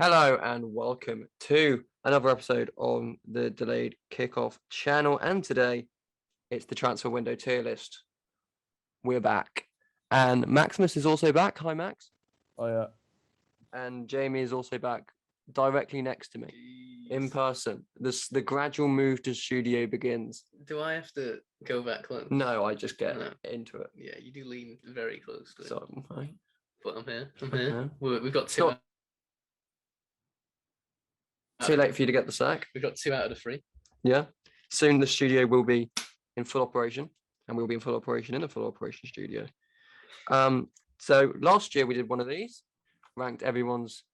Hello and welcome to another episode on the Delayed Kickoff channel. And today it's the transfer window tier list. We're back. And Maximus is also back. Hi, Max. Oh, yeah. And Jamie is also back directly next to me in person. The gradual move to studio begins. Do I have to go that close? No, I just get into it. Yeah, you do lean very close to it. So, right. But I'm here. Okay. We've got two. Too late for you to get the sack. We've got 2 out of the 3. Yeah. Soon the studio will be in full operation, and we'll be in full operation in the full operation studio. So last year we did one of these, ranked everyone's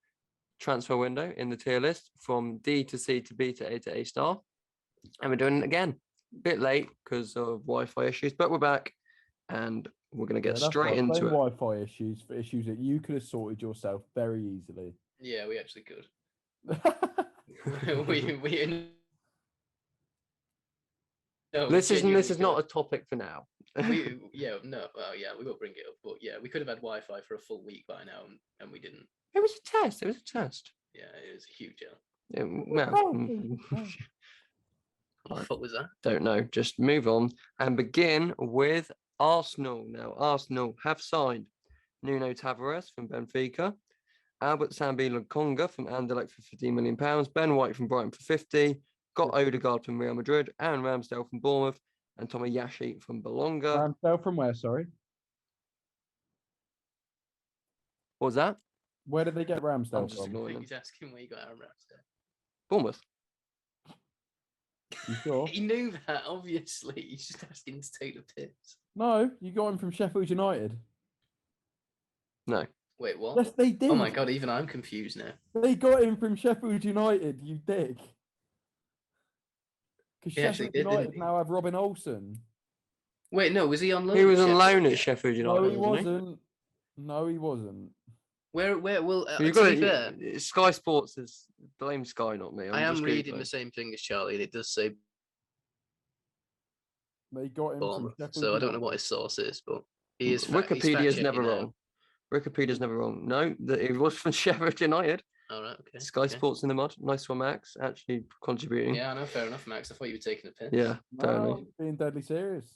transfer window in the tier list from D to C to B to A to A star. And we're doing it again. A bit late because of Wi-Fi issues, but we're back and we're going to get straight into it. Wi-Fi issues for issues that you could have sorted yourself very easily. Yeah, we actually could. This is not a topic for now. we will bring it up, but yeah, we could have had Wi-Fi for a full week by now, and we didn't. It was a test. Yeah, it was a huge deal. What the fuck was that? Don't know. Just move on and begin with Arsenal. Now, Arsenal have signed Nuno Tavares from Benfica, Albert Sambi Lokonga from Anderlecht for £15 million, Ben White from Brighton for 50, got Odegaard from Real Madrid, Aaron Ramsdale from Bournemouth, and Tomoyashi from Bologna. Ramsdale from where, sorry? What was that? Where did they get Ramsdale from? He's asking where you got Aaron Ramsdale. Bournemouth. You sure? He knew that, obviously. He's just asking to take the piss. No, you got him from Sheffield United. No. Wait, what? Yes, they did. Oh my god, even I'm confused now. They got him from Sheffield United, you dick. Because Sheffield United now have Robin Olsen. Wait, no, was he on loan? He was on loan at Sheffield United. No, he wasn't. No, he wasn't. Where will to be fair, Sky Sports is blame Sky, not me. I am reading the same thing as Charlie, and it does say they got him from Sheffield so I don't know what his source is, but he is. Wikipedia's never wrong. Wikipedia's never wrong. No, it was from Sheffield United. All right, okay. Sky Sports in the mud. Nice one, Max. Actually contributing. Yeah, I know. Fair enough, Max. I thought you were taking a piss. Yeah, totally. No, being deadly serious.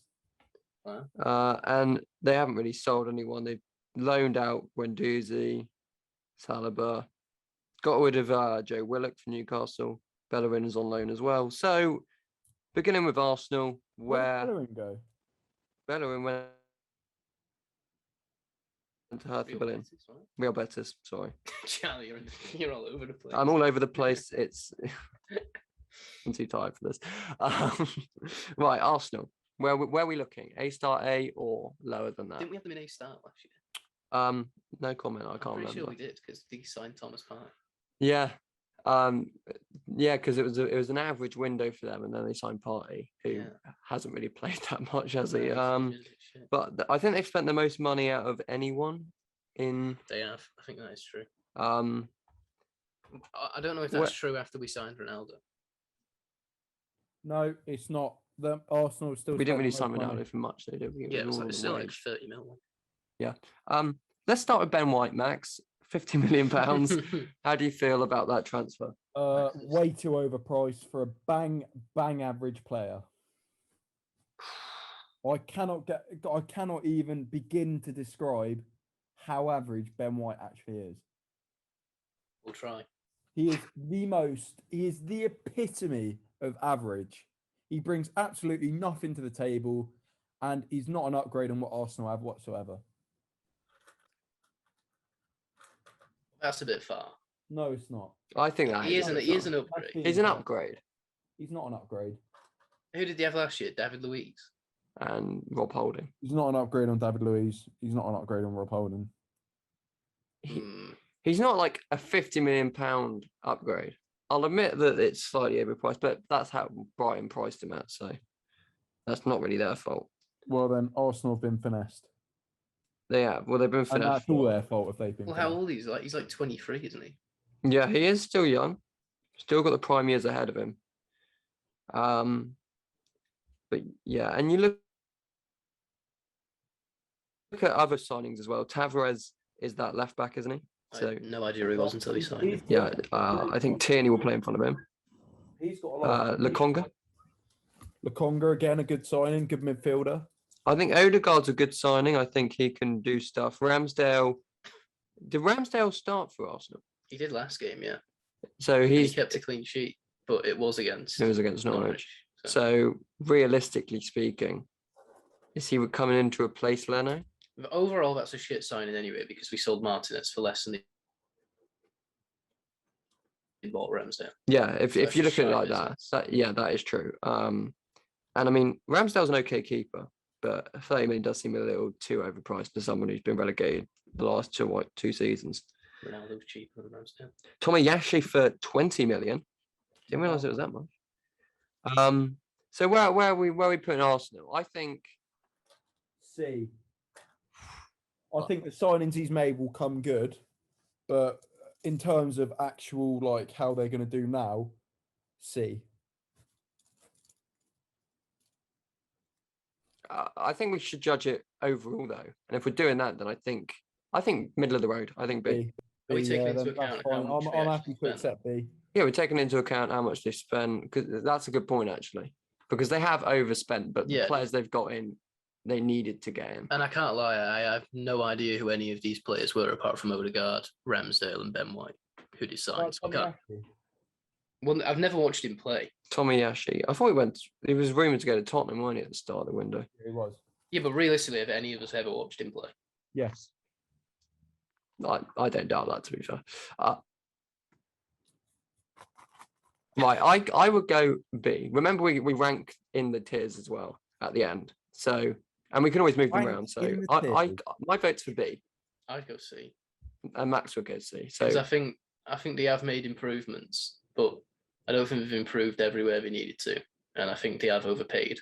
Wow. And they haven't really sold anyone. They've loaned out Guendouzi, Saliba, got rid of Joe Willock from Newcastle. Bellerin is on loan as well. So, beginning with Arsenal, where did Bellerin go? Bellerin went to Hertha Berlin. Real Betis, sorry. Charlie, you're all over the place. I'm all over the place. I'm too tired for this. Right, Arsenal. Where are we looking? A star A or lower than that? Didn't we have them in A star last year? No comment. I can't remember. Sure we did because they signed Thomas Partey. Yeah, because it was an average window for them, and then they signed Partey, who hasn't really played that much, has he? But I think they've spent the most money out of anyone in. They have. I think that is true. I don't know if that's true after we signed Ronaldo. No, it's not. The Arsenal still. We didn't really sign Ronaldo for much, though, did we? Yeah, it was still like 30 million. Yeah. Let's start with Ben White, Max. £50 million. How do you feel about that transfer? Way too overpriced for a bang average player. I cannot even begin to describe how average Ben White actually is. We'll try. He is the epitome of average. He brings absolutely nothing to the table, and he's not an upgrade on what Arsenal have whatsoever. That's a bit far. No, it's not. I think that he is an upgrade. He's an upgrade. He's not an upgrade. Who did they have last year? David Luiz and Rob Holding. He's not an upgrade on David Luiz. He's not an upgrade on Rob Holding. He's not like a £50 million upgrade. I'll admit that it's slightly overpriced, but that's how Brighton priced him at, so that's not really their fault. Well, then Arsenal have been finessed. They have. Well, they've been finessed. And that's all their fault if they've been. Well, how old is he? He's like 23, isn't he? Yeah, he is still young. Still got the prime years ahead of him. But yeah, and you look at other signings as well. Tavares is that left back, isn't he? I So had no idea who he was until he signed him. yeah, I think Tierney will play in front of him. He's got a lot. Lokonga. Lokonga again, a good signing, good midfielder. I think Odegaard's a good signing. I think he can do stuff. Ramsdale. Did Ramsdale start for Arsenal? He did last game, yeah. So And he he kept a clean sheet, but it was against against Norwich. Norwich. So realistically speaking, is he coming in to replace Leno? But overall, that's a shit signing anyway, because we sold Martinez for less than he bought Ramsdale. Yeah, if So that's you just look at it like business. that is true. And I mean, Ramsdale's an okay keeper, but 30 million does seem a little too overpriced for someone who's been relegated the last two seasons. Ronaldo's cheaper than Ramsdale. Tomiyasu for 20 million. Didn't realise it was that much. So where are we putting Arsenal? I think C. I think the signings he's made will come good, but in terms of actual like how they're going to do now, C. I think we should judge it overall though, and if we're doing that, then I think middle of the road. I think B. Are we B, taking yeah, into then account that's how fine. much we I'm actually happy to spent? accept B. Yeah, we're taking into account how much they spend, because that's a good point actually, because they have overspent, but the Yeah. players they've got in, they needed to get in. And I can't lie, I have no idea who any of these players were apart from Odegaard, Ramsdale, and Ben White, who they signed. So I can't. Well, I've never watched him play. Tomiyasu. I thought he was rumoured to go to Tottenham, wasn't he, at the start of the window? He was. Yeah, but realistically, have any of us ever watched him play? Yes. I don't doubt that, to be fair. Right, I would go B. Remember, we rank in the tiers as well at the end. So, and we can always move them Rank around. So in the I tiers? my vote's for B, I'd go C. and Max would go C. Because So I think they have made improvements, but I don't think they've improved everywhere they needed to. And I think they have overpaid.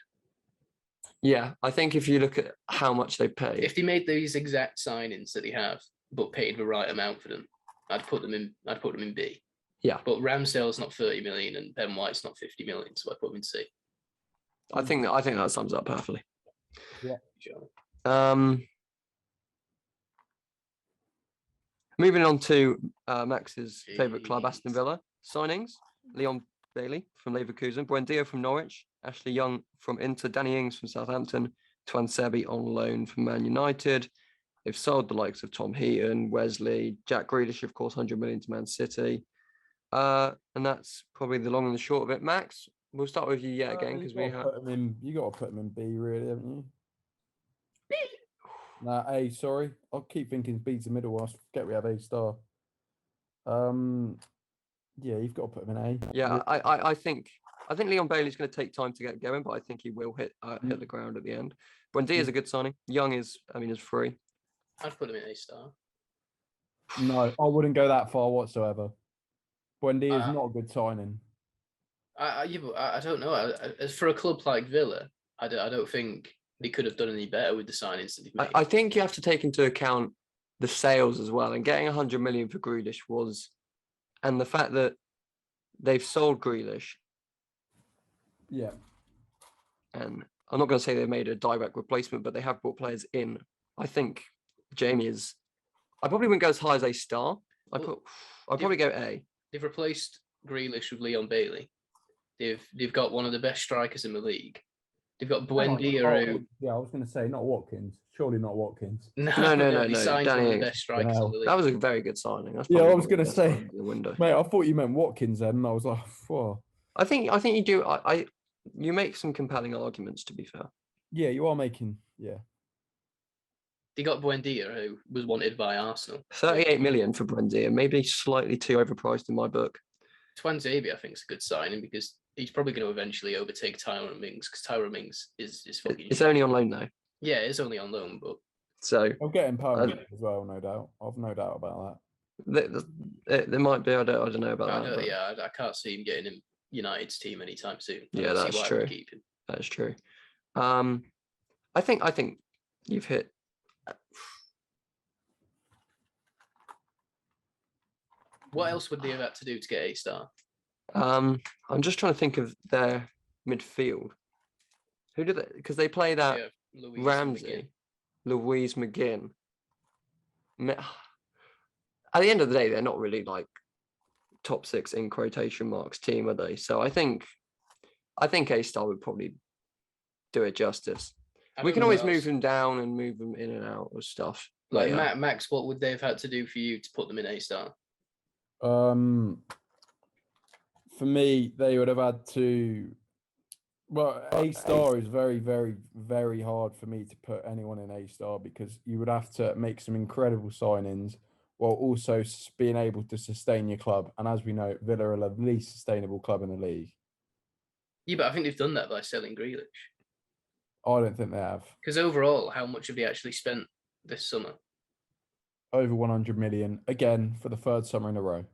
yeah, I think if you look at how much they paid, If they made these exact signings that they have, but paid the right amount for them, I'd put them in B. Yeah. But Ramsdale's not 30 million and Ben White's not 50 million, so I put them in C. I think that sums up perfectly. Yeah. Sure. Moving on to Max's favourite club, Aston Villa signings: Leon Bailey from Leverkusen, Buendia from Norwich, Ashley Young from Inter, Danny Ings from Southampton, Twan Sebi on loan from Man United. They've sold the likes of Tom Heaton, Wesley, Jack Grealish, of course, 100 million to Man City. And that's probably the long and the short of it. Max, we'll start with you yet again, because we have. You got to put him in B, really, haven't you? Nah, A. Sorry, I'll keep thinking B's the middle. I forget we have A star. Yeah, you've got to put him in A. Yeah, I think Leon Bailey's going to take time to get going, but I think he will hit the ground at the end. Buendia is a good signing. Young is free. I'd put him in A star. No, I wouldn't go that far whatsoever. Buendia is not a good signing. I don't know. As for a club like Villa, I don't think they could have done any better with the signings that they've made. I think you have to take into account the sales as well, and getting 100 million for Grealish and the fact that they've sold Grealish. Yeah. And I'm not going to say they made a direct replacement, but they have brought players in. I think Jamie is. I probably wouldn't go as high as A star. I'd probably go A. They've replaced Grealish with Leon Bailey. They've got one of the best strikers in the league. They've got Buendia. Yeah, I was going to say not Watkins. Surely not Watkins. No. They signed one of the best strikers in the league. That was a very good signing. That's Yeah, I probably was one of going the to best say, signings in the window. mate, I thought you meant Watkins then, and I was like, whoa. I think you do. You make some compelling arguments, to be fair. Yeah, you are making. Yeah. They got Buendia, who was wanted by Arsenal. 38 million for Buendia, maybe slightly too overpriced in my book. Twan Sebi, I think, is a good signing because he's probably going to eventually overtake Tyrone Mings because Tyrone Mings is fucking. It's only on loan though. Yeah, it's only on loan, but so I'm getting permanent as well, no doubt. I've no doubt about that. There might be. I don't know about that. Yeah, I can't see him getting in United's team anytime soon. Yeah, that's true. Keep him. That's true. I think you've hit. What else would they have had to do to get A star? I'm just trying to think of their midfield. Who did they? Because they play that Ramsey, Louise McGinn. at the end of the day, they're not really like top 6 in quotation marks team, are they? So I think A-Star would probably do it justice. We can always move them down and move them in and out of stuff. Like Max, what would they have had to do for you to put them in A-Star? For me, they would have had to. Well, A-Star is very, very, very hard for me to put anyone in A-Star because you would have to make some incredible signings while also being able to sustain your club. And as we know, Villa are the least sustainable club in the league. Yeah, but I think they've done that by selling Grealish. I don't think they have. Because overall, how much have they actually spent this summer? Over 100 million, again, for the 3rd summer in a row.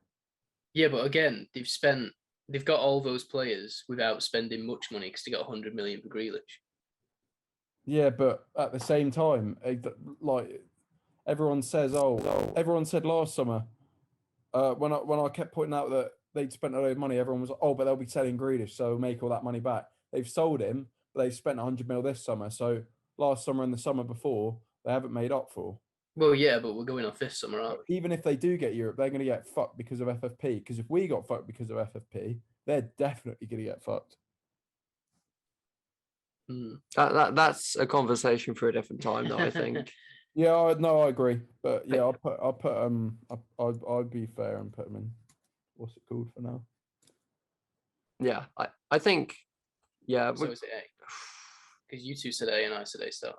Yeah, but again, they've got all those players without spending much money because they got 100 million for Grealish. Yeah, but at the same time, like everyone says, everyone said last summer, when I kept pointing out that they'd spent a load of money, everyone was like, but they'll be selling Grealish, so make all that money back. They've sold him, but they've spent 100 mil this summer. So last summer and the summer before, they haven't made up for. Well, yeah, but we're going off this summer, aren't we? Even if they do get Europe, they're going to get fucked because of FFP. Because if we got fucked because of FFP, they're definitely going to get fucked. That's a conversation for a different time, though, I think. Yeah, I agree. But yeah, I'd be fair and put them in. What's it called for now? Yeah, I think. Yeah. So is it A? Because you two said A and I said A-Star.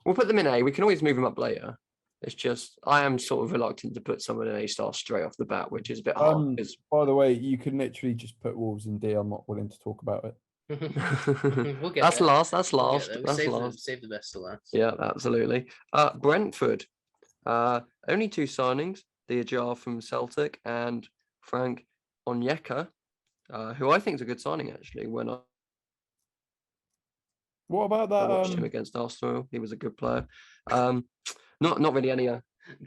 We'll put them in A. We can always move them up later. It's just I am sort of reluctant to put someone in A-Star straight off the bat, which is a bit hard. By the way, you can literally just put Wolves in D. I'm not willing to talk about it. We'll get that's there. last. That's We'll last. That's save last. Save the best to last. Yeah, absolutely. Brentford. Only 2 signings: the Ajar from Celtic and Frank Onyeka, who I think is a good signing actually. When I What about that? watched him against Arsenal, he was a good player. Not really any.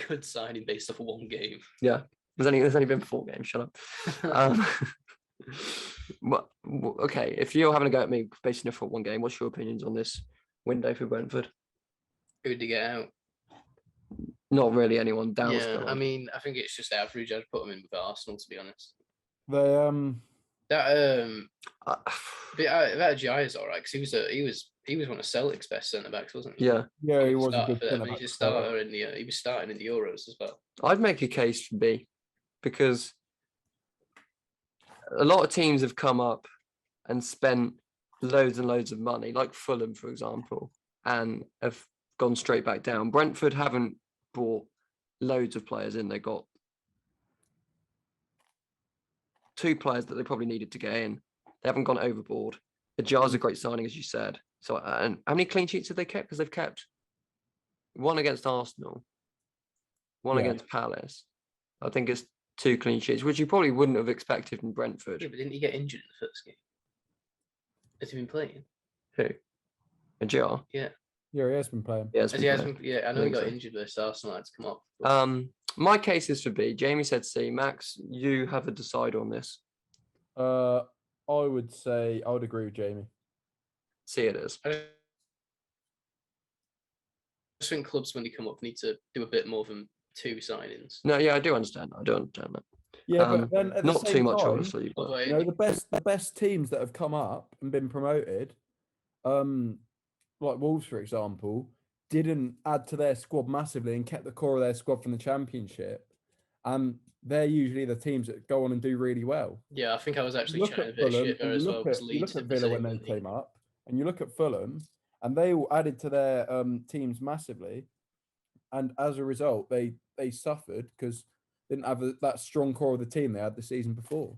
Good signing based off of 1 game. Yeah, there's only been 4 games. Shut up. Okay, if you're having a go at me based off of 1 game, what's your opinions on this window for Brentford? Who to get out? Not really anyone down. Yeah, I mean, I think it's just average. I'd put them in with Arsenal, to be honest. That Jai is all right because he was one of Celtic's best centre backs, wasn't he? Yeah, he was a good centre back. He was starting in the Euros as well. I'd make a case for B because a lot of teams have come up and spent loads and loads of money, like Fulham, for example, and have gone straight back down. Brentford haven't brought loads of players in. They got 2 players that they probably needed to get in. They haven't gone overboard. Ajar's a great signing, as you said. So, and how many clean sheets have they kept? Because they've kept 1 against Arsenal, 1 against Palace. I think it's 2 clean sheets, which you probably wouldn't have expected from Brentford. Yeah, but didn't he get injured in the first game? Has he been playing? Who? Ajar? Yeah. Yeah, he has been playing. Yeah, I know he got injured versus Arsenal. Had to come off. My case is for B. Jamie said C. Max, you have a decide on this. I would say I would agree with Jamie. C it is. I just think clubs, when they come up, need to do a bit more than 2 signings. No, yeah, I do understand that. Yeah, but then at not the same too much, time, obviously. But... You know, the best teams that have come up and been promoted, like Wolves, for example, didn't add to their squad massively and kept the core of their squad from the Championship. They're usually the teams that go on and do really well. Yeah, I think I was actually chatting a bit of shit there as well. You look at Villa when they came up, and you look at Fulham, and they all added to their teams massively. And as a result, they suffered because they didn't have that strong core of the team they had the season before.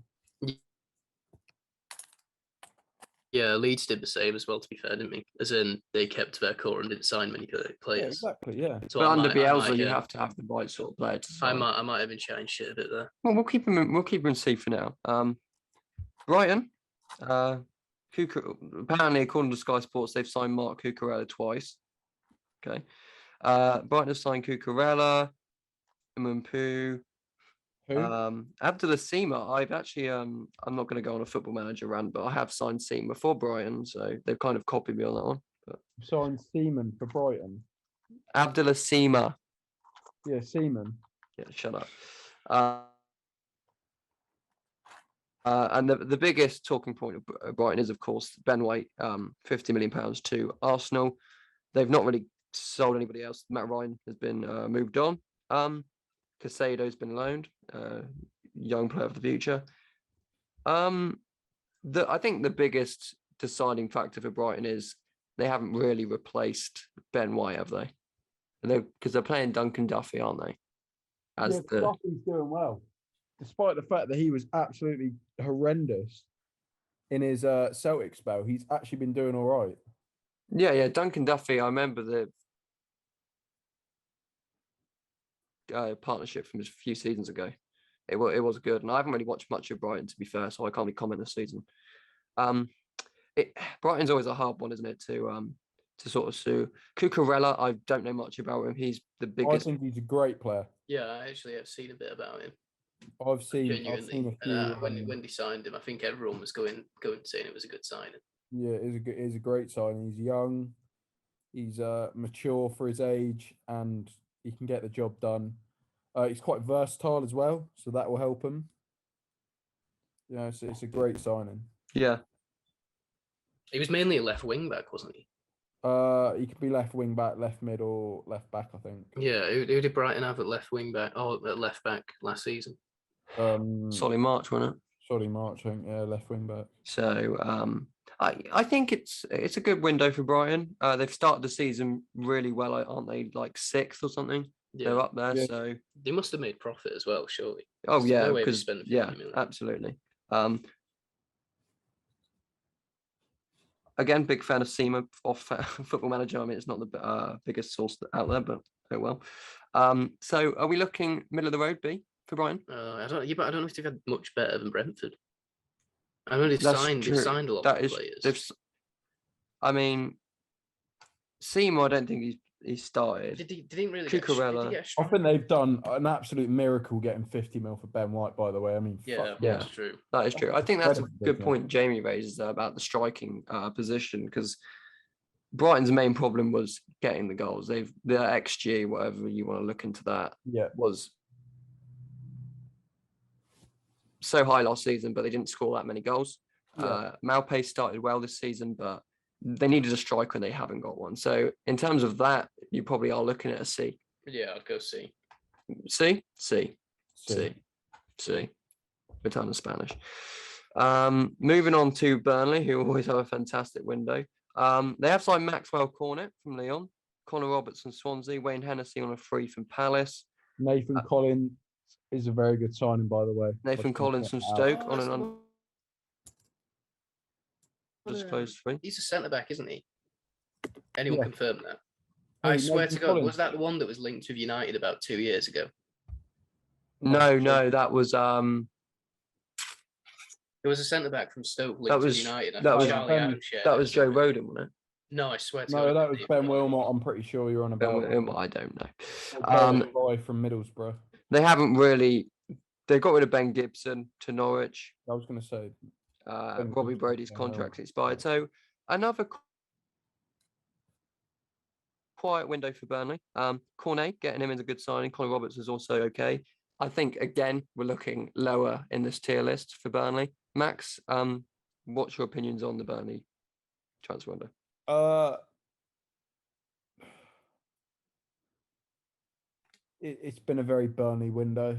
Yeah, Leeds did the same as well, to be fair, didn't we? As in, they kept their core and didn't sign many players. Yeah, exactly, yeah. So but under Bielsa, you have to have the right sort of player to sign. I might have been chatting shit a bit there. Well, we'll keep him in C for now. Brighton, apparently, according to Sky Sports, they've signed Mark Cucurella twice. Okay. Brighton have signed Cucurella, Mumpu, Abdullah Sima. I've actually I'm not going to go on a Football Manager rant, but I have signed Sima for Brighton, so they've kind of copied me on that one. But... Signed Seaman for Brighton. Abdullah Sima. Yeah, Seaman. Yeah, shut up. And the biggest talking point of Brighton is, of course, Ben White, £50 million to Arsenal. They've not really sold anybody else. Matt Ryan has been moved on. Casado's been loaned, young player of the future. I think the biggest deciding factor for Brighton is they haven't really replaced Ben White, have they? Because they're playing Duncan Duffy, aren't they? Duffy's doing well, despite the fact that he was absolutely horrendous in his Celtic spell. He's actually been doing all right. Yeah, Duncan Duffy. I remember the partnership from a few seasons ago. It was good, and I haven't really watched much of Brighton, to be fair, so I can't really comment this season. Brighton's always a hard one, isn't it, to sort of sue. Cucurella, I don't know much about him. He's the biggest. I think he's a great player. Yeah, I actually have seen a bit about him. I've seen Genuinely. a few. When they signed him, I think everyone was going saying it was a good signing. Yeah, it is a great signing. He's young, he's mature for his age, and he can get the job done. He's quite versatile as well, so that will help him. Yeah, so it's a great signing. Yeah. He was mainly a left wing back, wasn't he? He could be left wing back, left mid, or left back, I think. Yeah, who did Brighton have at left wing back? Oh, at left back last season. Solly March, wasn't it? Solly March, I think. Yeah, left wing back. So I think it's a good window for Brighton. They've started the season really well, aren't they? Like 6th or something. Yeah. They're up there, so they must have made profit as well, surely. Oh yeah, because absolutely. Again, big fan of Seema off Football Manager. I mean, it's not the biggest source out there, but oh well. So are we looking middle of the road B for Brighton? I don't know if they've had much better than Brentford. I know they've signed a lot of players. I mean, Seema, I don't think he's started. Didn't really Cucurella. I think they've done an absolute miracle getting 50 mil for Ben White, by the way. I mean, that's true. That is true. I think that's a good point Jamie raises about the striking position, because Brighton's main problem was getting the goals. Their XG, whatever you want to look into that, was so high last season, but they didn't score that many goals. Maupay started well this season, but they needed a striker and they haven't got one. So in terms of that, you probably are looking at a C. Yeah, I'd go C. C. We're talking Spanish. Moving on to Burnley, who always have a fantastic window. They have signed Maxwell Cornet from Lyon, Connor Robertson Swansea, Wayne Hennessy on a free from Palace. Nathan Collins is a very good signing, by the way. Nathan Collins from Stoke on an undisclosed free. He's a centre back, isn't he? Anyone confirm that? I swear to God, was that the one that was linked with United about 2 years ago? No, that was There was a centre back from Stoke linked with United. That was Joe Rodon, wasn't it? No, I swear to God. No, that was Ben Wilmot. I'm pretty sure you're on about. I don't know. Boy from Middlesbrough. They haven't really. They got rid of Ben Gibson to Norwich. I was going to say. Robbie Brody's contract's expired. So another quiet window for Burnley. Cornet, getting him is a good signing. Connor Roberts is also okay. I think, again, we're looking lower in this tier list for Burnley. Max, what's your opinions on the Burnley transfer window? It's been a very Burnley window.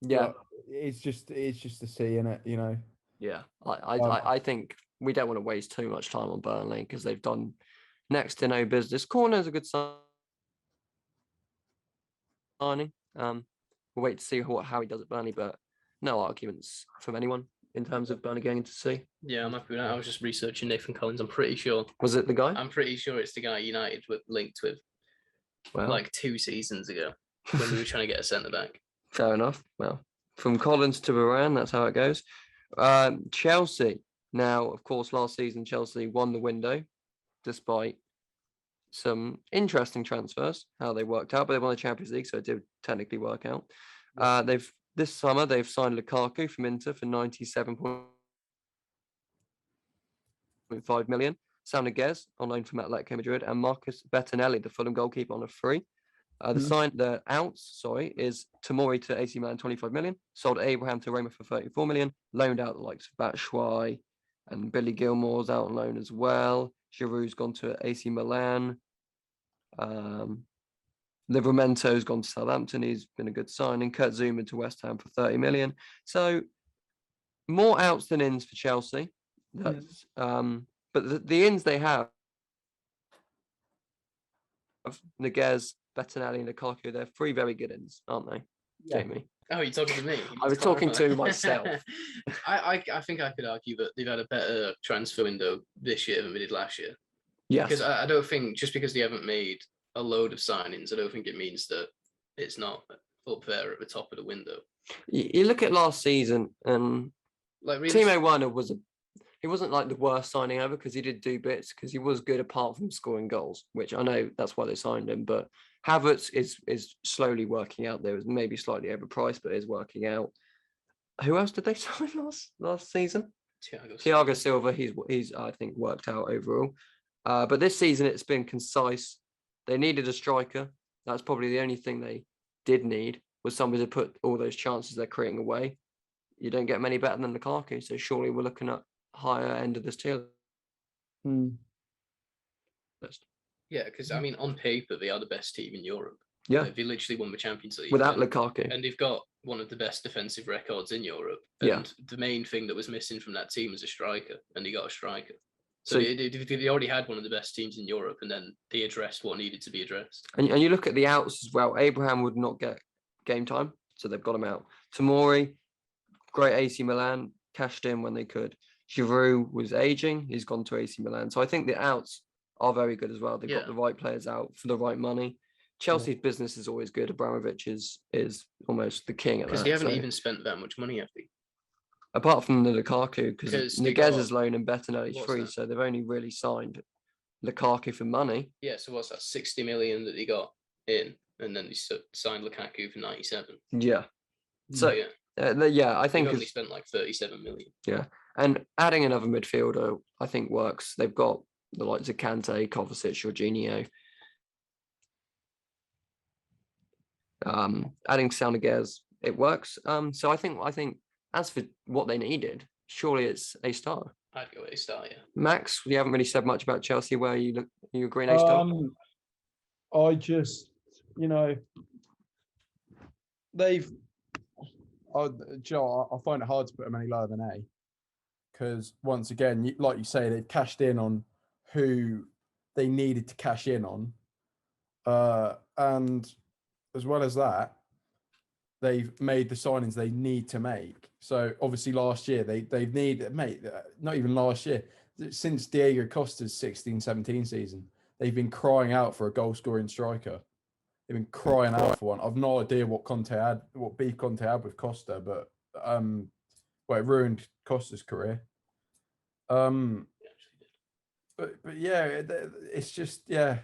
Yeah, but it's just a C in it, you know. Yeah, I think we don't want to waste too much time on Burnley because they've done next to no business. Corner's a good signing. We'll wait to see how he does at Burnley, but no arguments from anyone in terms of Burnley going into C. Yeah, I'm happy with that. I was just researching Nathan Collins. I'm pretty sure. Was it the guy? I'm pretty sure it's the guy United were linked with like 2 seasons ago when we were trying to get a centre back. Fair enough. Well, from Collins to Varane, that's how it goes. Chelsea. Now, of course, last season Chelsea won the window, despite some interesting transfers, how they worked out, but they won the Champions League, so it did technically work out. This summer they've signed Lukaku from Inter for 97.5 million. Sam Niguez on loan from Atletico Madrid, and Marcus Bettinelli, the Fulham goalkeeper, on a free. The outs, is Tomori to AC Milan 25 million, sold Abraham to Roma for 34 million, loaned out the likes of Batshuayi and Billy Gilmore's out on loan as well. Giroud's gone to AC Milan. Livramento's gone to Southampton. He's been a good signing. Kurt Zuma to West Ham for 30 million. So more outs than ins for Chelsea. That's but the ins they have Niguez, Bettinelli, and Lukaku, they're three very good ins, aren't they, Jamie? Oh, you're talking to me? I was talking to myself. I think I could argue that they've had a better transfer window this year than they did last year. Yes. Because I don't think, just because they haven't made a load of signings, I don't think it means that it's not up there at the top of the window. You look at last season, and like Timo Werner he wasn't like the worst signing ever, because he did do bits, because he was good apart from scoring goals, which I know that's why they signed him. But Havertz is slowly working out. There was maybe slightly overpriced, but is working out. Who else did they sign last season? Thiago Silva. He's I think worked out overall. But this season it's been concise. They needed a striker. That's probably the only thing they did need, was somebody to put all those chances they're creating away. You don't get many better than Lukaku, so surely we're looking at higher end of this tier list. Yeah, because I mean, on paper they are the best team in Europe. Yeah, they literally won the Champions League without Lukaku, and they've got one of the best defensive records in Europe. And the main thing that was missing from that team was a striker, and they got a striker. So they already had one of the best teams in Europe, and then they addressed what needed to be addressed. And you look at the outs as well. Abraham would not get game time, so they've got him out. Tomori, great AC Milan, cashed in when they could. Giroud was aging. He's gone to AC Milan. So I think the outs are very good as well. They've got the right players out for the right money. Chelsea's business is always good. Abramovich is almost the king at that. Because they haven't even spent that much money, have they? Apart from the Lukaku, because Niguez's loan and Bettinelli's free, so they've only really signed Lukaku for money. Yeah, so what's that, 60 million that they got in, and then they signed Lukaku for 97. Yeah. So, I think they've only spent like 37 million. Yeah. And adding another midfielder, I think works. They've got the likes of Kante, Kovacic, Jorginho. Adding Salniguez, it works. So I think as for what they needed, surely it's a star. I'd go A star, yeah. Max, you haven't really said much about Chelsea. Where you agree A star? I just, they've. Joe, I find it hard to put them any lower than A, because once again, like you say, they've cashed in on who they needed to cash in on, and as well as that, they've made the signings they need to make. So obviously last year they've needed, not even last year, since Diego Costa's 16-17 season, they've been crying out for a goal scoring striker. They've been crying out for one. I've no idea what beef Conte had with Costa, but it ruined Costa's career. But yeah, it's just I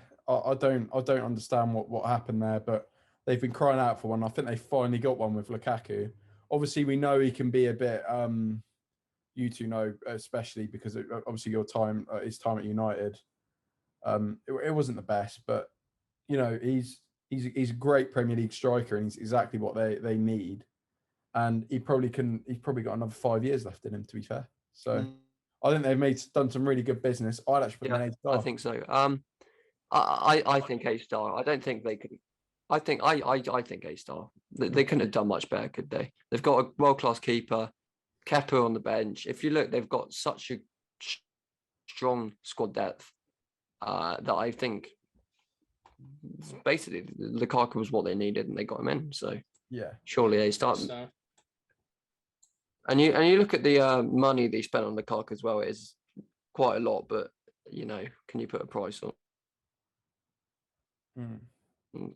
don't understand what happened there, but they've been crying out for one. I think they finally got one with Lukaku. Obviously, we know he can be a bit. You two know, especially because obviously his time at United, it wasn't the best, but he's a great Premier League striker, and he's exactly what they need. And he's probably got another 5 years left in him, to be fair. So I think they've done some really good business. I'd actually put him an A star. I think so. I think A star. I don't think they could. I think A star. They couldn't have done much better, could they? They've got a world-class keeper, Kepa on the bench. If you look, they've got such a strong squad depth that I think basically Lukaku was what they needed, and they got him in. So surely A star. And you look at the money they spent on Lukaku as well. It is quite a lot, but can you put a price on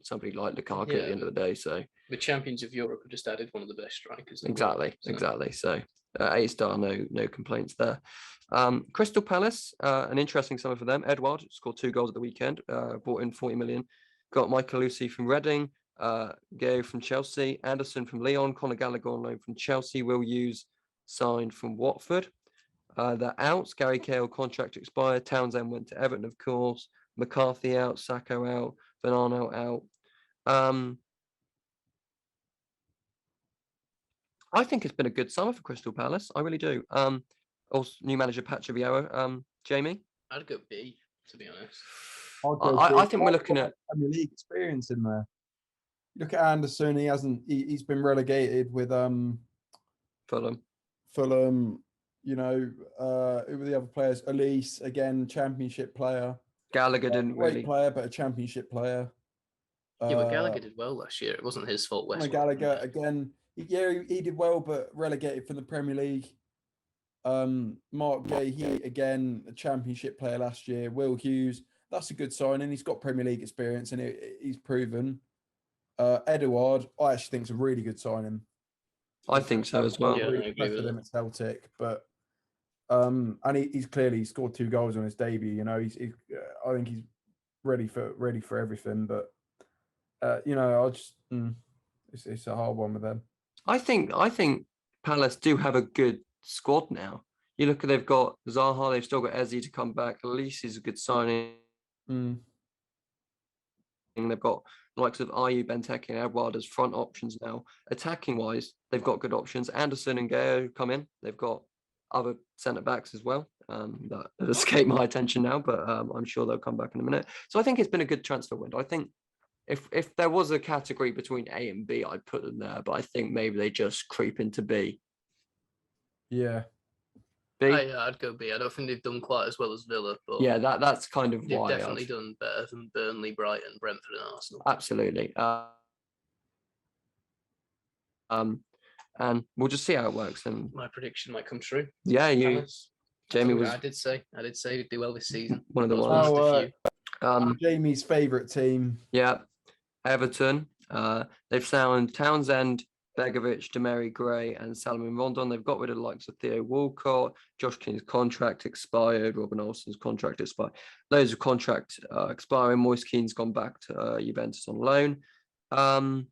somebody like Lukaku at the end of the day? So the champions of Europe have just added one of the best strikers. Exactly. So A star, no complaints there. Crystal Palace, an interesting summer for them. Edouard scored 2 goals at the weekend. Brought in 40 million. Got Michael Lucy from Reading, Gay from Chelsea, Anderson from Lyon, Conor Gallagher on loan from Chelsea, Will Hughes signed from Watford. They're out. Gary Cahill contract expired. Townsend went to Everton, of course. McCarthy out. Sacco out. Vanano out. I think it's been a good summer for Crystal Palace. I really do. Also, new manager Patrick Vieira. Jamie, I'd go B, to be honest. I think we're looking at Premier League experience in there. Look at Anderson. He's been relegated with Fulham. Fulham. You know, who were the other players? Elise, again, championship player. Gallagher didn't Great really. player, but a championship player. Yeah, but Gallagher did well last year. It wasn't his fault. Conor Gallagher again. He did well, but relegated from the Premier League. Mark Gay, he again a championship player last year. Will Hughes, that's a good signing. He's got Premier League experience and he's proven. Edouard, I actually think it's a really good signing. I think so as well. Yeah, Really I agree impressed with him at Celtic, but and he's clearly scored 2 goals on his debut. You know, I think he's ready for everything. But you know, it's a hard one with them. I think Palace do have a good squad now. You look at they've got Zaha, they've still got Eze to come back. Elise is a good signing. And they've got the likes of Ayew, Benteke, and Edouard as front options now. Attacking wise, they've got good options. Anderson and Geo come in. They've got other centre backs as well that escape my attention now, but I'm sure they'll come back in a minute. So I think it's been a good transfer window. I think if there was a category between A and B, I'd put them there, but I think maybe they just creep into B. Yeah. B? I'd go B. I don't think they've done quite as well as Villa, but yeah, that's kind of they've why definitely done better than Burnley, Brighton, Brentford, and Arsenal. Absolutely. And we'll just see how it works. And my prediction might come true. Yeah, Jamie I did say they'd do well this season. One of the ones. Jamie's favourite team. Yeah, Everton. They've signed Townsend, Begovic, Demary Gray, and Salomon Rondon. They've got rid of the likes of Theo Walcott. Josh King's contract expired. Robin Olsen's contract expired. Loads of contract expiring. Moise Keane's gone back to Juventus on loan.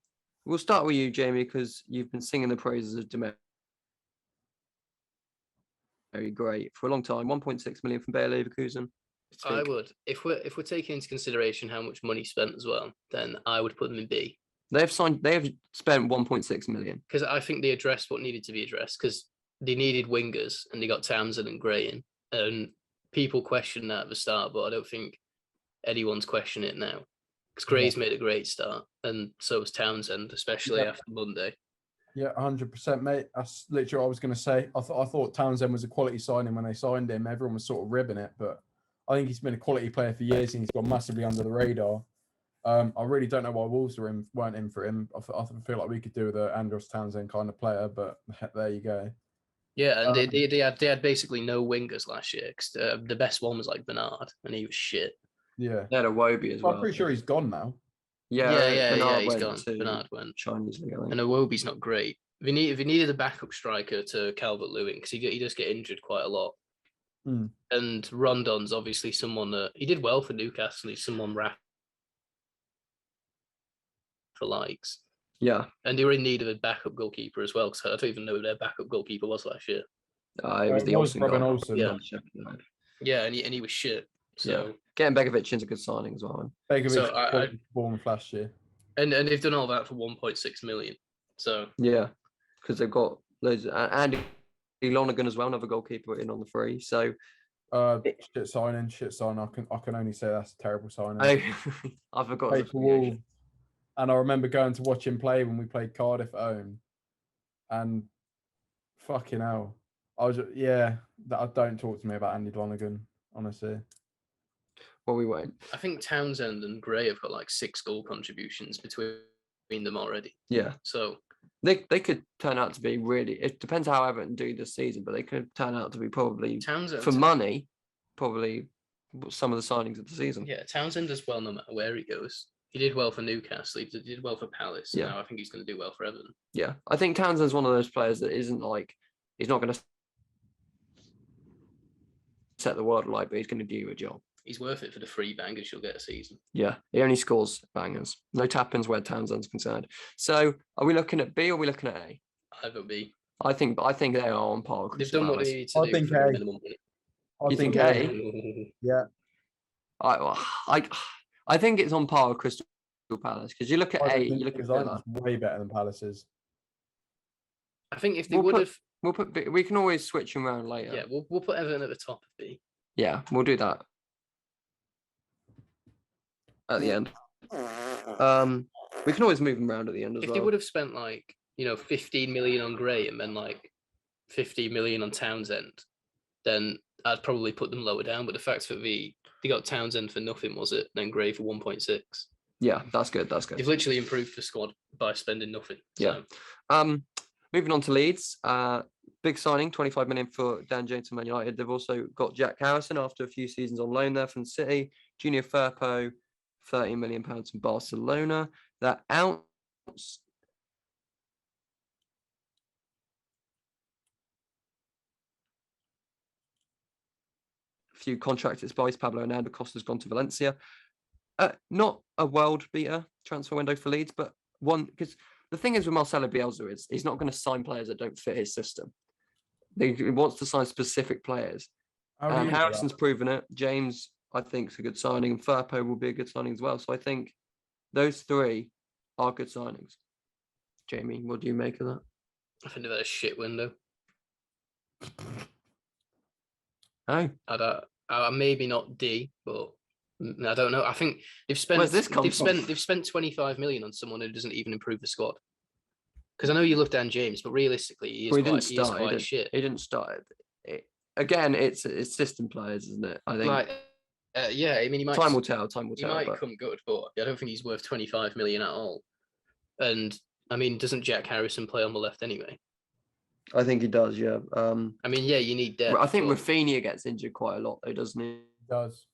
We'll start with you, Jamie, because you've been singing the praises of Demary Gray for a long time. 1.6 million from Bayer Leverkusen. I would, if we're taking into consideration how much money spent as well, then I would put them in B. They have spent 1.6 million because I think they addressed what needed to be addressed. Because they needed wingers and they got Townsend and Gray in, and people questioned that at the start, but I don't think anyone's questioning it now. Because Gray's made a great start, and so was Townsend, especially after Monday. Yeah, 100%, mate. That's literally what I was going to say. I thought Townsend was a quality signing when they signed him. Everyone was sort of ribbing it, but I think he's been a quality player for years and he's gone massively under the radar. I really don't know why Wolves weren't in for him. I feel like we could do with an Andros Townsend kind of player, but there you go. Yeah, and they had basically no wingers last year because the best one was like Bernard, and he was shit. Yeah, they had a Wobie as well. I'm pretty sure he's gone now. Yeah, he's gone. Bernard went. Chinese league, and Iwobi's not great. If he needed a backup striker to Calvert-Lewin because he does get injured quite a lot. And Rondon's obviously someone that he did well for Newcastle. He's someone Rafa likes. Yeah, and they were in need of a backup goalkeeper as well because I don't even know who their backup goalkeeper was last year. It was the Olsen guy. Yeah, and he was shit. So getting Begovic is a good signing as well. Begovic born last year, and they've done all that for 1.6 million. So yeah, because they've got loads and Lonergan as well, another goalkeeper in on the free. So shit signing. I can only say that's a terrible signing. I forgot. And I remember going to watch him play when we played Cardiff at home, and fucking hell, don't talk to me about Andy Lonergan, honestly. Well, we won't. I think Townsend and Gray have got like 6 goal contributions between them already. Yeah. So they could turn out to be really. It depends how Everton do this season, but they could turn out to be probably Townsend for money, probably some of the signings of the season. Yeah, Townsend does well no matter where he goes. He did well for Newcastle. He did well for Palace. Yeah. Now I think he's going to do well for Everton. Yeah, I think Townsend's one of those players that isn't like he's not going to set the world alight, but he's going to do you a job. He's worth it for the 3 bangers you'll get a season. Yeah, he only scores bangers. No tap-ins where Townsend's concerned. So, are we looking at B or are we looking at A? I vote B. I think they are on par. They've done what they need to do for the minimum money. You think A? Yeah. I think it's on par with Crystal Palace because you look at I don't eight, think you look at Zion's Villa. way better than Palace's. I think if they We'll would put- have, We can always switch them around later. yeah, we'll put Everton at the top of B. Yeah, we'll do that at the end. We can always move them around at the end as If well. they would have spent 15 million on Graham and 50 million on Townsend, then I'd probably put them lower down. But the fact that they got Townsend for nothing, was it? And then Gray for 1.6. Yeah, that's good. That's good. They've literally improved the squad by spending nothing. Yeah. Moving on to Leeds. Big signing, 25 million for Dan James from Man United. They've also got Jack Harrison after a few seasons on loan there from City. Junior Firpo, £30 million from Barcelona. That ounce. A few contract expires. Pablo Hernando Costa's gone to Valencia. Not a world beater transfer window for Leeds, but one because the thing is with Marcelo Bielsa is he's not going to sign players that don't fit his system. He wants to sign specific players. And Harrison's proven it. James, I think, is a good signing. And Firpo will be a good signing as well. So I think those three are good signings. Jamie, what do you make of that? I think they've had a shit window. Oh, maybe not D, but I don't know. I think they've spent Where's this come from? they've spent 25 million on someone who doesn't even improve the squad. Because I know you love Dan James, but realistically, he is quite shit. He didn't start. Again, it's system players, isn't it? I think. Yeah, I mean, he might. Time will tell. He might come good, but I don't think he's worth 25 million at all. And I mean, doesn't Jack Harrison play on the left anyway? I think he does. Yeah. I mean, yeah, you need depth. I think Rafinha gets injured quite a lot, though, doesn't he? He does.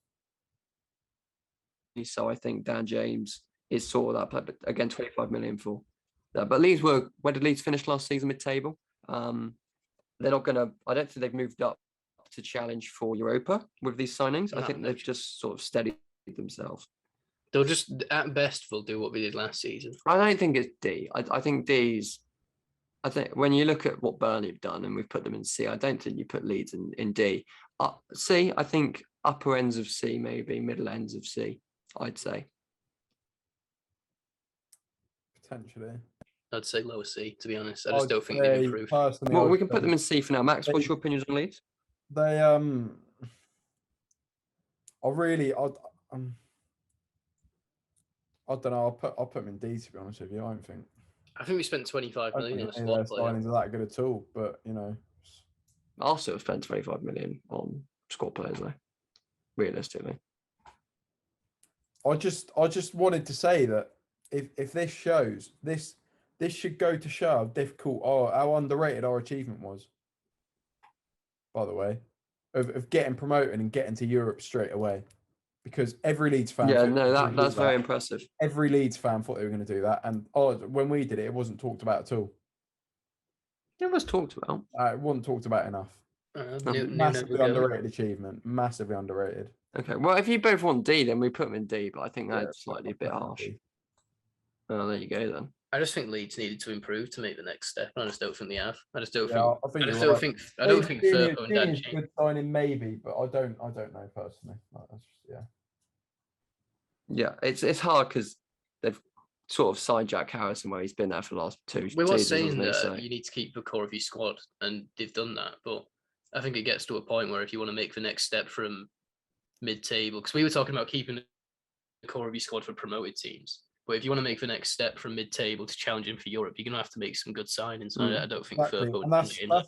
So I think Dan James is sort of that player. But again, 25 million for that. But Leeds where did Leeds finish last season? Mid-table. They're not going to. I don't think they've moved up to challenge for Europa with these signings. I think they've just sort of steadied themselves. They'll just, at best, they'll do what we did last season. I don't think it's D. I think D's. I think when you look at what Burnley have done and we've put them in C, I don't think you put Leeds in D. C, I think upper ends of C, maybe middle ends of C, I'd say. Potentially. I'd say lower C, to be honest. I just don't think they've improved. Well, we can put them in C for now. Max, what's your opinions on Leeds? They I don't know. I'll put them in D, to be honest with you. I think we spent 25 million on a squad player. Signings are that good at all, but you know. Also have spent 25 million on squad players, though. Realistically. I just wanted to say that if this shows this should go to show how difficult or how underrated our achievement was. By the way, of getting promoted and getting to Europe straight away. Because every Leeds fan... Yeah, no, that's very impressive. Every Leeds fan thought they were going to do that. And when we did it, it wasn't talked about at all. It was talked about. It wasn't talked about enough. Massively underrated achievement. Massively underrated. Okay, well, if you both want D, then we put them in D, but I think that's slightly a bit harsh. Oh, there you go, then. I just think Leeds needed to improve to make the next step. I just don't think they have. I don't think Firpo and Dan James. Good signing, maybe, but I don't know personally. Yeah, it's hard because they've sort of signed Jack Harrison where he's been there for the last two seasons. We were saying that you need to keep the core of your squad, and they've done that. But I think it gets to a point where if you want to make the next step from mid-table, because we were talking about keeping the core of your squad for promoted teams. But if you want to make the next step from mid-table to challenging for Europe, you're going to have to make some good signings. I don't think Firpo would.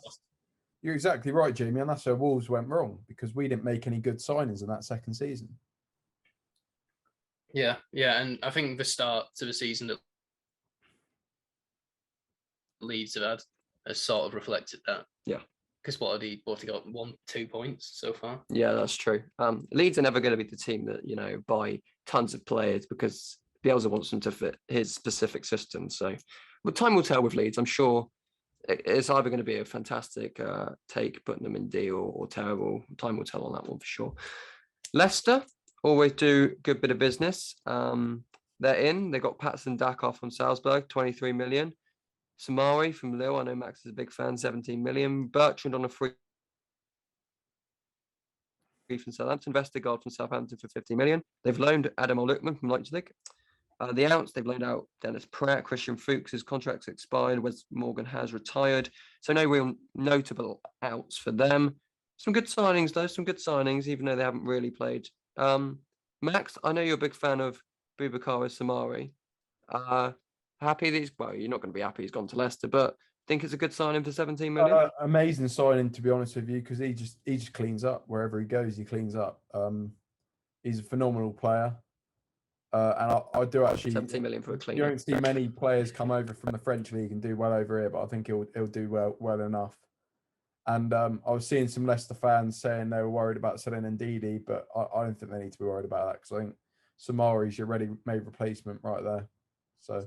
You're exactly right, Jamie, and that's where Wolves went wrong because we didn't make any good signings in that second season. Yeah, and I think the start to the season that Leeds have had has sort of reflected that. Yeah. Because what have they got? 1-2 points so far? Yeah, that's true. Leeds are never going to be the team that, buy tons of players because Bielsa wants them to fit his specific system. So, well, time will tell with Leeds. I'm sure it's either going to be a fantastic take, putting them in D or terrible. Time will tell on that one for sure. Leicester always do good bit of business. They're in. They got Patson Daka from Salzburg, 23 million. Samari from Lille, I know Max is a big fan, 17 million. Bertrand on a free from Southampton. Vestergaard from Southampton for 50 million. They've loaned Adam Olukman from Leipzig. The outs, they've loaned out Dennis Pratt, Christian Fuchs' contract's expired, Wes Morgan has retired. So no real notable outs for them. Some good signings, though, even though they haven't really played. Max, I know you're a big fan of Boubacar Samari. Happy that you're not going to be happy he's gone to Leicester, but think it's a good signing for 17 million? Amazing signing, to be honest with you, because he just cleans up wherever he goes. He cleans up. He's a phenomenal player. And I do actually 17 million for a clean. You don't see many players come over from the French league and do well over here, but I think he'll do well enough. And I was seeing some Leicester fans saying they were worried about selling Ndidi, but I don't think they need to be worried about that, because I think Samari's your ready-made replacement right there. So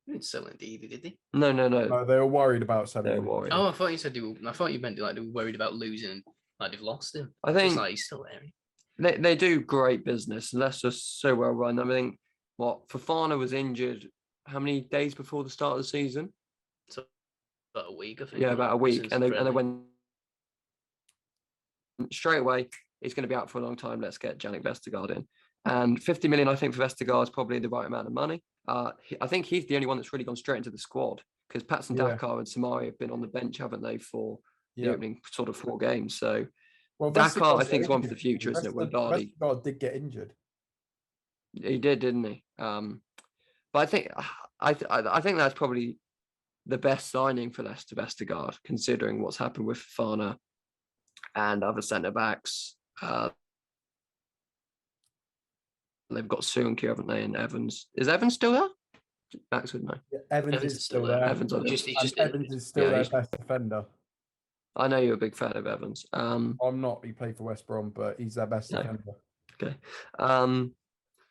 He didn't sell Ndidi, did he? No. They were worried about selling They're him. worried. Oh, I thought you said I thought you meant like they were worried about losing, like they've lost him. I think like he's still there. they do great business. Leicester so well run. I think Fofana was injured how many days before the start of the season? So about a week, I think. Yeah, about a week, since and the they friendly. went straight away. He's going to be out for a long time. Let's get Yannick Vestergaard in. And 50 million, I think, for Vestergaard is probably the right amount of money. I think he's the only one that's really gone straight into the squad, because Patson Dakar and Samari have been on the bench, haven't they, for the opening sort of 4 games. So Dakar, I think, is one for the future, isn't it? When Vardy did get injured. He did, didn't he? But I think that's probably the best signing for Leicester, Vestergaard, considering what's happened with Fofana and other centre backs. They've got Suonki, haven't they? And Evans. Is Evans still there? Max would know. Yeah, Evans is still there. Evans is still their best defender. I know you're a big fan of Evans. I'm not. He played for West Brom, but he's their best defender. Okay.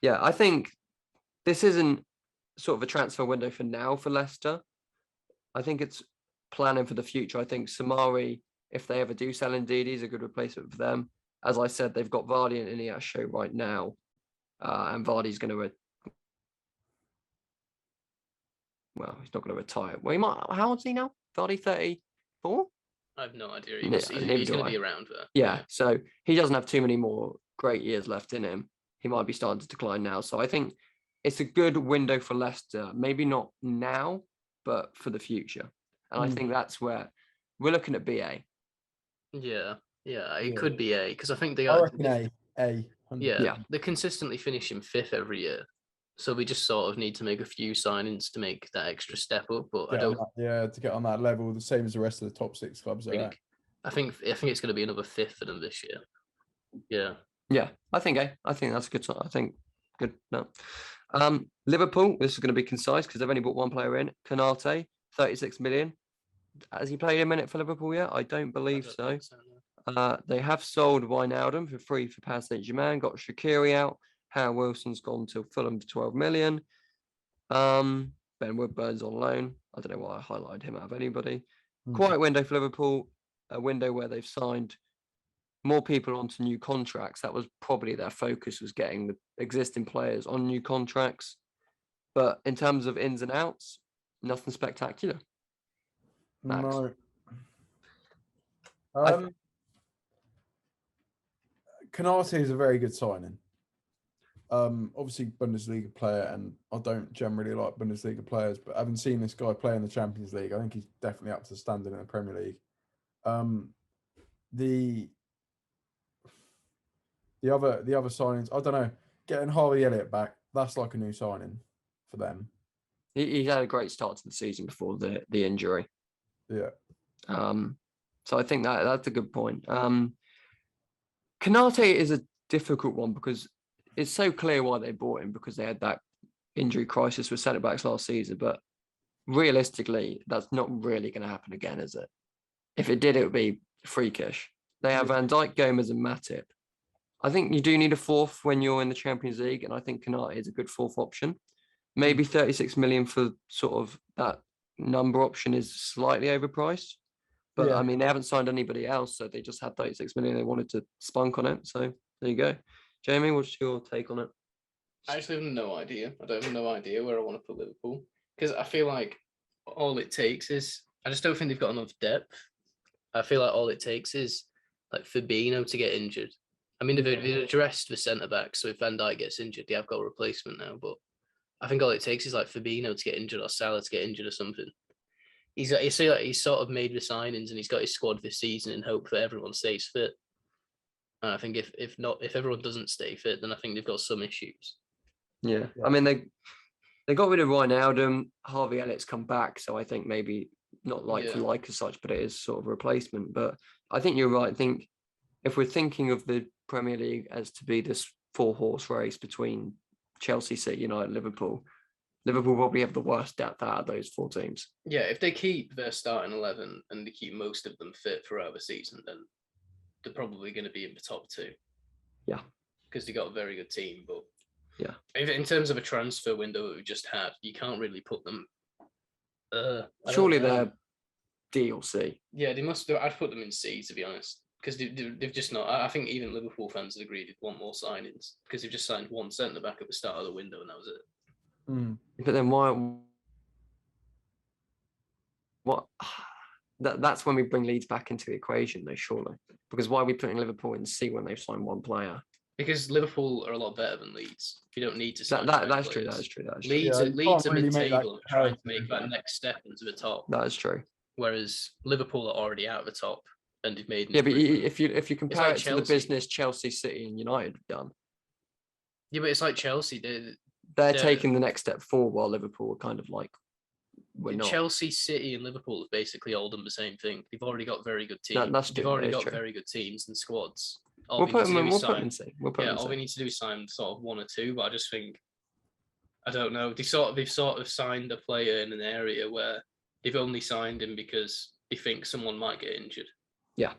Yeah, I think this isn't sort of a transfer window for now for Leicester. I think it's planning for the future. I think Samari, if they ever do sell Ndidi, is a good replacement for them. As I said, they've got Vardy and Iniesta right now, and Vardy's going to he's not going to retire. Well, he might. How old is he now? Vardy, 34? I have no idea. He's going to be around there. Yeah, so he doesn't have too many more great years left in him. He might be starting to decline now. So I think it's a good window for Leicester. Maybe not now, but for the future. And I think that's where we're looking at BA. Yeah, it could be A, because I think they I are. reckon A. Yeah, they're consistently finishing 5th every year. So we just sort of need to make a few signings to make that extra step up. But to get on that level, the same as the rest of the top 6 clubs are at. I think it's going to be another 5th for them this year. Yeah, I think that's a good sign. I think good. No. Liverpool, this is going to be concise because they've only brought one player in. Konate, 36 million. Has he played a minute for Liverpool yet? I don't believe so. They have sold Wijnaldum for free for Paris Saint-Germain, got Shaqiri out. Howard Wilson's gone to Fulham for 12 million. Ben Woodburn's on loan. I don't know why I highlighted him out of anybody. Quiet window for Liverpool, a window where they've signed more people onto new contracts. That was probably their focus, was getting the existing players on new contracts. But in terms of ins and outs, nothing spectacular. Max. No. Konate is a very good signing. Obviously Bundesliga player, and I don't generally like Bundesliga players, but having seen this guy play in the Champions League, I think he's definitely up to the standard in the Premier League. The other signings, I don't know, getting Harvey Elliott back, that's like a new signing for them. He had a great start to the season before the injury. Yeah. So I think that's a good point. Konate is a difficult one because it's so clear why they bought him, because they had that injury crisis with centre backs last season. But realistically, that's not really going to happen again, is it? If it did, it would be freakish. They have Van Dijk, Gomez, and Matip. I think you do need a fourth when you're in the Champions League, and I think Konate is a good fourth option. Maybe 36 million for sort of that number option is slightly overpriced. But I mean, they haven't signed anybody else, so they just had 36 million. They wanted to spunk on it. So there you go. Jamie, what's your take on it? I actually have no idea. I don't have no idea where I want to put Liverpool, because I feel like all it takes is, I just don't think they've got enough depth. I feel like all it takes is like Fabinho to get injured. I mean, they've addressed the centre back, so if Van Dijk gets injured, they have got a replacement now. But I think all it takes is like Fabinho to get injured or Salah to get injured or something. He's sort of made the signings and he's got his squad this season in hope that everyone stays fit. And I think if everyone doesn't stay fit, then I think they've got some issues. Yeah. I mean, they got rid of Wijnaldum. Harvey Elliott's come back, so I think maybe not like for like as such, but it is sort of a replacement. But I think you're right. I think if we're thinking of the Premier League as to be this 4-horse race between Chelsea, City, United, Liverpool probably have the worst depth out of those 4 teams. Yeah, if they keep their starting 11 and they keep most of them fit throughout the season, then they're probably going to be in the top 2. Yeah. Because they got a very good team. But yeah, in terms of a transfer window that we just had, you can't really put them. Surely they're D or C. Yeah, they must. I'd put them in C, to be honest. Because they've just not. I think even Liverpool fans have agreed they'd want more signings because they've just signed 1 centre back at the start of the window and that was it. But then why? What? That's when we bring Leeds back into the equation, though. Surely, because why are we putting Liverpool in C when they've signed 1 player? Because Liverpool are a lot better than Leeds. You don't need to sign. That's true. That is true. Leeds are mid-table and trying to make that next step into the top. That is true. Whereas Liverpool are already out of the top and they've made. Yeah, but if you compare it to the business Chelsea, City, and United have done. Yeah, but it's like Chelsea. They're taking the next step forward, while Liverpool are kind of like. Chelsea, City, and Liverpool have basically all done the same thing. They've already got very good teams. They've already got very good teams and squads. We'll put them in C. All we need to do is sign sort of 1 or 2. But I just think, I don't know. They've sort of signed a player in an area where they've only signed him because they think someone might get injured. Yeah.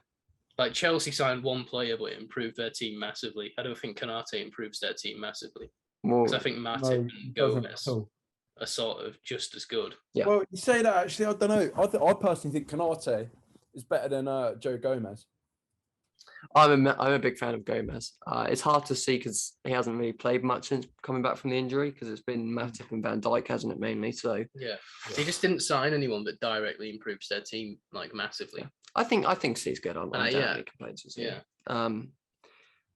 Like Chelsea signed 1 player, but it improved their team massively. I don't think Konate improves their team massively. Because I think Matip and Gomez are sort of just as good. Yeah. Well, you say that actually, I don't know. I personally think Konate is better than Joe Gomez. I'm a big fan of Gomez. It's hard to see because he hasn't really played much since coming back from the injury because it's been Matip and Van Dijk, hasn't it, mainly? So they just didn't sign anyone that directly improves their team like massively. Yeah. I think C's good. I don't have any complaints. Yeah.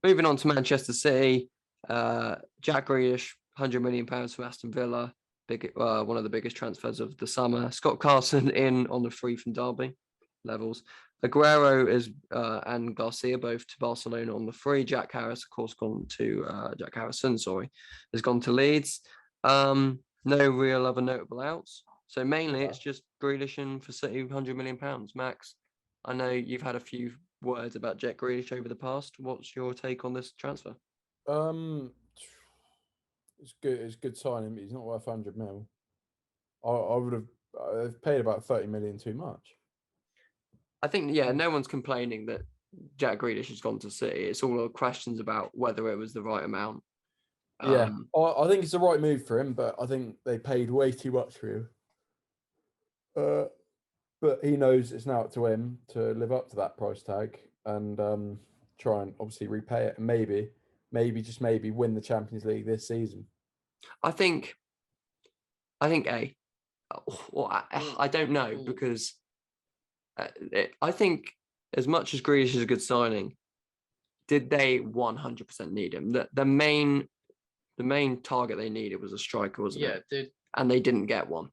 Moving on to Manchester City, Jack Grealish, £100 million from Aston Villa, one of the biggest transfers of the summer. Scott Carson in on the free from Derby levels. Aguero and Garcia both to Barcelona on the free. Jack Harrison has gone to Leeds. No real other notable outs. So mainly it's just Grealish and for City, £100 million. Max, I know you've had a few words about Jack Grealish over the past. What's your take on this transfer? It's good. It's good signing, but he's not worth 100 mil. I would have paid about 30 million too much. I think, no one's complaining that Jack Grealish has gone to City. It's all questions about whether it was the right amount. I think it's the right move for him, but I think they paid way too much for him. But he knows it's now up to him to live up to that price tag and try and obviously repay it and maybe win the Champions League this season. I don't know because I think as much as Grealish is a good signing, did they 100% need him? The main target they needed was a striker, wasn't it? Yeah, and they didn't get one.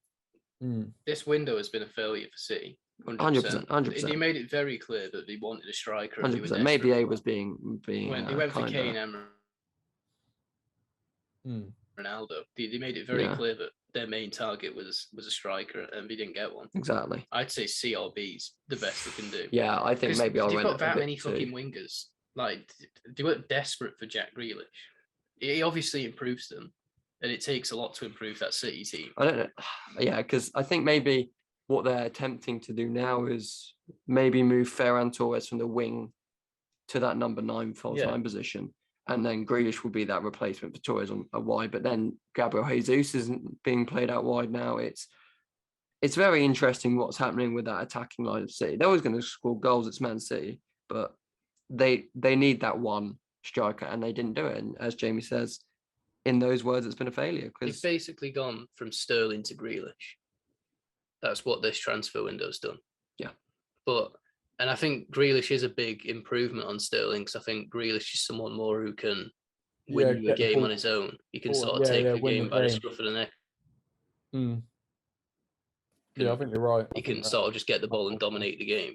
This window has been a failure for City. 100%. They made it very clear that they wanted a striker. 100%. Maybe A was being. They went for Kane and Ronaldo. They made it very clear that their main target was a striker, and they didn't get one. Exactly. I'd say C or B's the best they can do. Yeah, I think maybe I'll. They've got that many fucking wingers. Like they weren't desperate for Jack Grealish. He obviously improves them, and it takes a lot to improve that City team. I don't know. Yeah, because I think maybe what they're attempting to do now is maybe move Ferran Torres from the wing to that number 9 full-time position. And then Grealish will be that replacement for Torres on a wide. But then Gabriel Jesus isn't being played out wide now. It's very interesting what's happening with that attacking line of City. They're always going to score goals. It's Man City. But they need that one striker, and they didn't do it. And as Jamie says, in those words, it's been a failure. They've basically gone from Sterling to Grealish. That's what this transfer window's done. Yeah. And I think Grealish is a big improvement on Sterling because I think Grealish is someone more who can win you a get the game ball on his own. He can forward. sort of take the win game the by the game. scruff of the neck. Mm. Yeah, I think you're right. He can sort of just get the ball and dominate the game.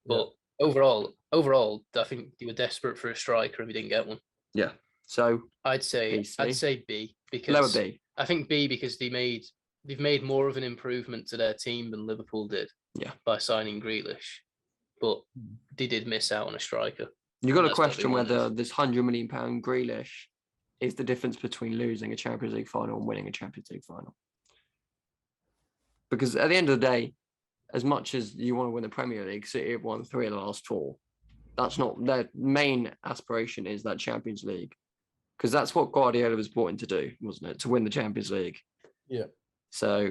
Yeah. But overall, I think they were desperate for a striker and we didn't get one. Yeah. So I'd say B because lower B. I think B because they've made more of an improvement to their team than Liverpool did. Yeah. By signing Grealish, but they did miss out on a striker. You got to That's what they question whether wanted. this £100 million Grealish is the difference between losing a Champions League final and winning a Champions League final. Because at the end of the day, as much as you want to win the Premier League, City have won 3 of the last 4. That's not their main aspiration, is that Champions League. Because that's what Guardiola was brought in to do, wasn't it? To win the Champions League. Yeah. So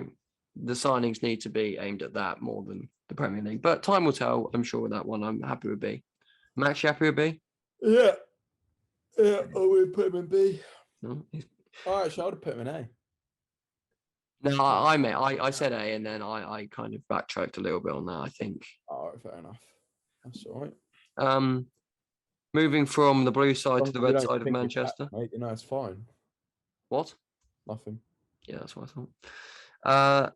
the signings need to be aimed at that more than the Premier League. But time will tell, I'm sure, with that one. I'm happy with B. Max, you happy with B? Yeah. Yeah, I would put him in B. No, Oh, actually, I would have put him in A. no, I said A, and then I kind of backtracked a little bit on that, I think. All right, fair enough. That's all right. Moving from the blue side to the You red don't side of think it's Manchester. that, mate. You know, it's fine. What? Nothing. Yeah, that's what I thought.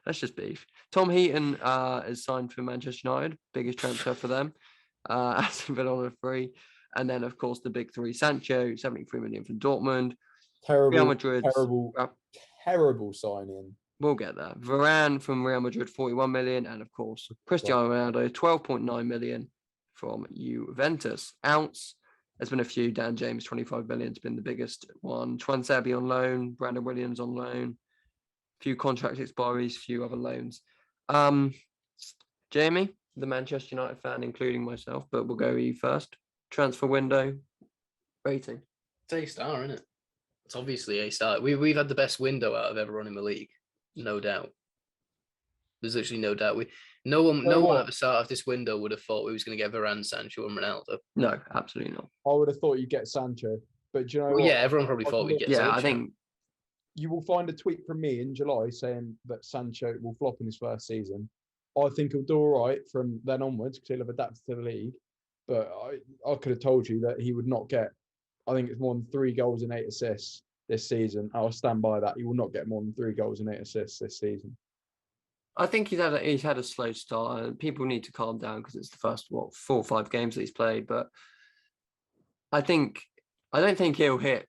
That's just beef. Tom Heaton is signed for Manchester United, biggest transfer for them. Aston Villa on 3. And then, of course, the big 3, Sancho, 73 million from Dortmund. Real Madrid. Terrible signing. We'll get there. Varane from Real Madrid, 41 million. And, of course, Cristiano Ronaldo, 12.9 million from Juventus. Ounce. There's been a few. Dan James, 25 million has been the biggest one. Twanzebe on loan. Brandon Williams on loan. Few contract expiries, few other loans. Jamie, the Manchester United fan, including myself, but we'll go with you first. Transfer window rating. It's A star, isn't it? It's obviously A star. We've had the best window out of everyone in the league, no doubt. There's literally no doubt. No one at the start of this window would have thought we was going to get Varane, Sancho, and Ronaldo. No, absolutely not. I would have thought you'd get Sancho, but do you know Well, what? yeah, everyone probably thought we'd get Sancho. Yeah, I think you will find a tweet from me in July saying that Sancho will flop in his first season. I think he'll do all right from then onwards because he'll have adapted to the league. But I could have told you that he would not get, I think it's more than 3 goals and 8 assists this season. I'll stand by that. He will not get more than 3 goals and 8 assists this season. I think he's had a slow start. People need to calm down because it's the first 4 or 5 games that he's played. But I don't think he'll hit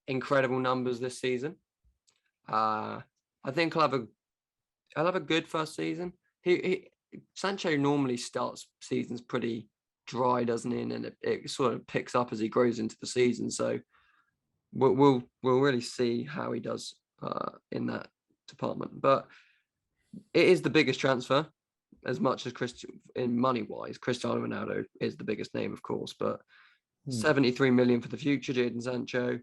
incredible numbers this season. I think I'll have a good first season. Sancho normally starts seasons pretty dry, doesn't he? And it sort of picks up as he grows into the season. So we'll really see how he does in that department. But it is the biggest transfer, as much as in money wise. Cristiano Ronaldo is the biggest name, of course, but 73 million for the future. Jadon Sancho,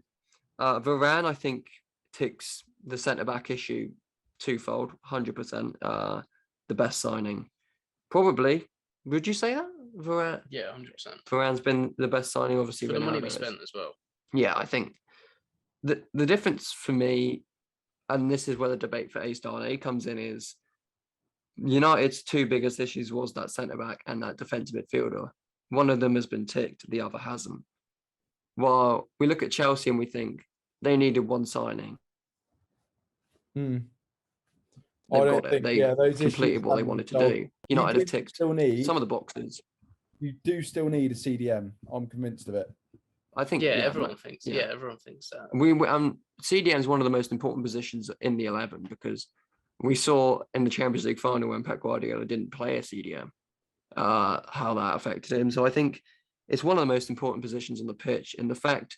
Varane, I think ticks the centre back issue twofold. 100%. The best signing, probably. Would you say that? Varane? Yeah, 100%. Varane's been the best signing, obviously. For the money we Ronaldo spent as well. Yeah, I think the difference for me, and this is where the debate for A star and A comes in, is United's 2 biggest issues was that centre back and that defensive midfielder. One of them has been ticked, the other hasn't. While we look at Chelsea and we think they needed 1 signing. They've got it. They completed what they wanted to do. United have ticked some of the boxes. You do still need a CDM. I'm convinced of it. I think. Yeah, everyone thinks. Yeah, everyone thinks that. CDM is one of the most important positions in the 11 because we saw in the Champions League final when Pep Guardiola didn't play a CDM, how that affected him. So I think it's one of the most important positions on the pitch. And the fact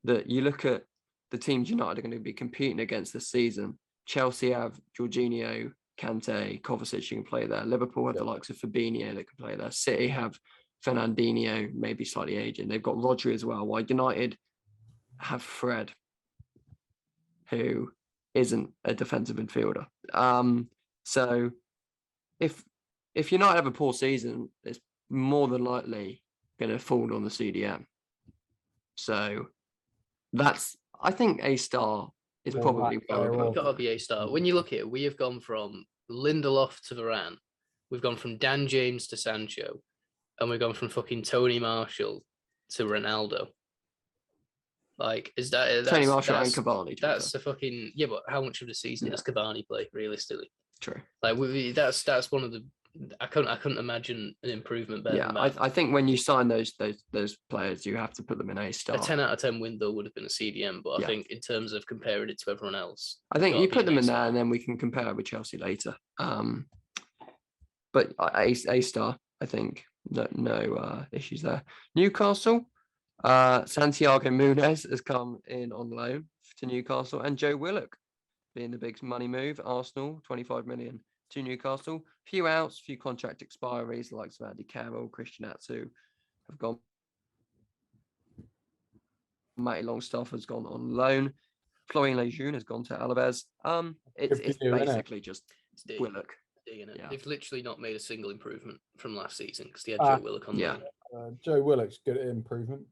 that you look at the teams United are going to be competing against this season. Chelsea have Jorginho, Kante, Kovacic who can play there. Liverpool have the likes of Fabinho that can play there. City have Fernandinho, maybe slightly aging. They've got Rodri as well. While United have Fred, who isn't a defensive midfielder. So if United have a poor season, it's more than likely going to fall on the CDM. So I think A star is probably Got to be A star. When you look at it, we have gone from Lindelof to Varane. We've gone from Dan James to Sancho. And we've gone from fucking Tony Marshall to Ronaldo. Like, is that Tony that's, Marshall and that's, Cavani. to be that's fair. the fucking yeah? But how much of the season Yeah. does Cavani play realistically? True. Like, that's one of the. I couldn't imagine an improvement better Yeah, than that. I think when you sign those players, you have to put them in A star. A 10 out of 10 win though would have been a CDM, but Yeah. I think in terms of comparing it to everyone else, I think gotta you be put them an in there, A-star. and then we can compare it with Chelsea later. But A star, I think, no issues there. Newcastle, Santiago Munez has come in on loan to Newcastle, and Joe Willock being the big money move. Arsenal, 25 million to Newcastle. Few outs, few contract expiries, the likes of Andy Carroll, Christian Atsu have gone. Matty Longstaff has gone on loan. Florian Lejeune has gone to Alaves. It's Good for you, innit? basically just It's D, Willock. D, innit? Yeah. They've literally not made a single improvement from last season because they had Ah, Joe Willock on yeah. loan. Joe Willock's good at improvement.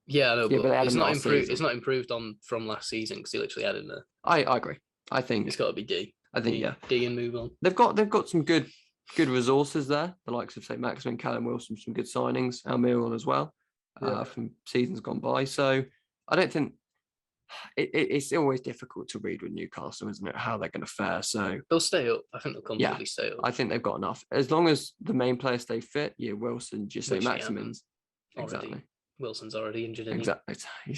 Yeah, I know, Yeah, but they but had it's him not last improved. season. It's not improved on from last season because they literally had him there. I agree. I think It's got to be D. I think D, yeah. D and move on. They've got some good resources there. The likes of St. Maximin, Callum Wilson, some good signings, Almiron as well, Yeah. from seasons gone by. So I don't think it's always difficult to read with Newcastle, isn't it? How they're going to fare. So They'll stay up. I think they'll comfortably stay up. I think they've got enough. As long as the main players stay fit, yeah, Wilson, just St. Which they Maximins. haven't already. Exactly. Wilson's already injured. Isn't Exactly.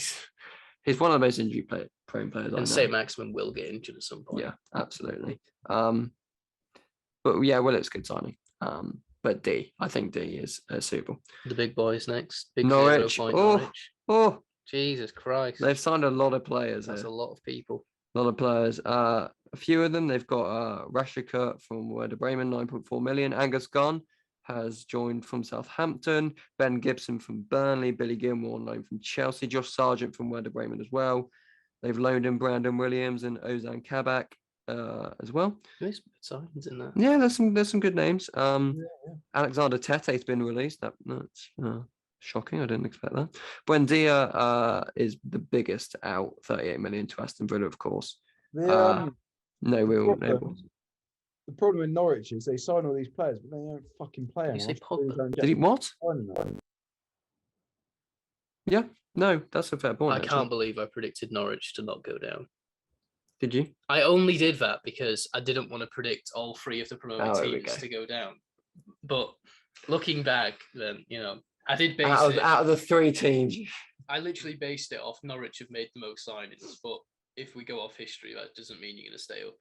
He's one of the most injury prone players he? I know. And St. Maximin will get injured at some point. Yeah, absolutely. But yeah, well, it's good signing. But D, I think D is suitable. The big boys next. Big Norwich. 0 point Oh, Norwich. oh, Jesus Christ. they've signed a lot of players. That's Here. a lot of people. A lot of players. A few of them, they've got Rashika from Werder Bremen, 9.4 million. Angus Gunn has joined from Southampton. Ben Gibson from Burnley. Billy Gilmore on loan from Chelsea. Josh Sargent from Werder Bremen as well. They've loaned in Brandon Williams and Ozan Kabak as well. There's signs in that. Yeah, there's some good names. Alexander Tete's been released. That's shocking. I didn't expect that. Buendia is the biggest out, 38 million to Aston Villa, of course. The problem in Norwich is they sign all these players, but they don't fucking play them. You say Pogba? Did he what? Yeah, no, that's a fair point. I actually. can't believe I predicted Norwich to not go down. Did you? I only did that because I didn't want to predict all three of the promoted there we teams go. to go down. But looking back, then, I did base Out it. of the three teams. I literally based it off Norwich have made the most signings, but if we go off history, that doesn't mean you're going to stay up.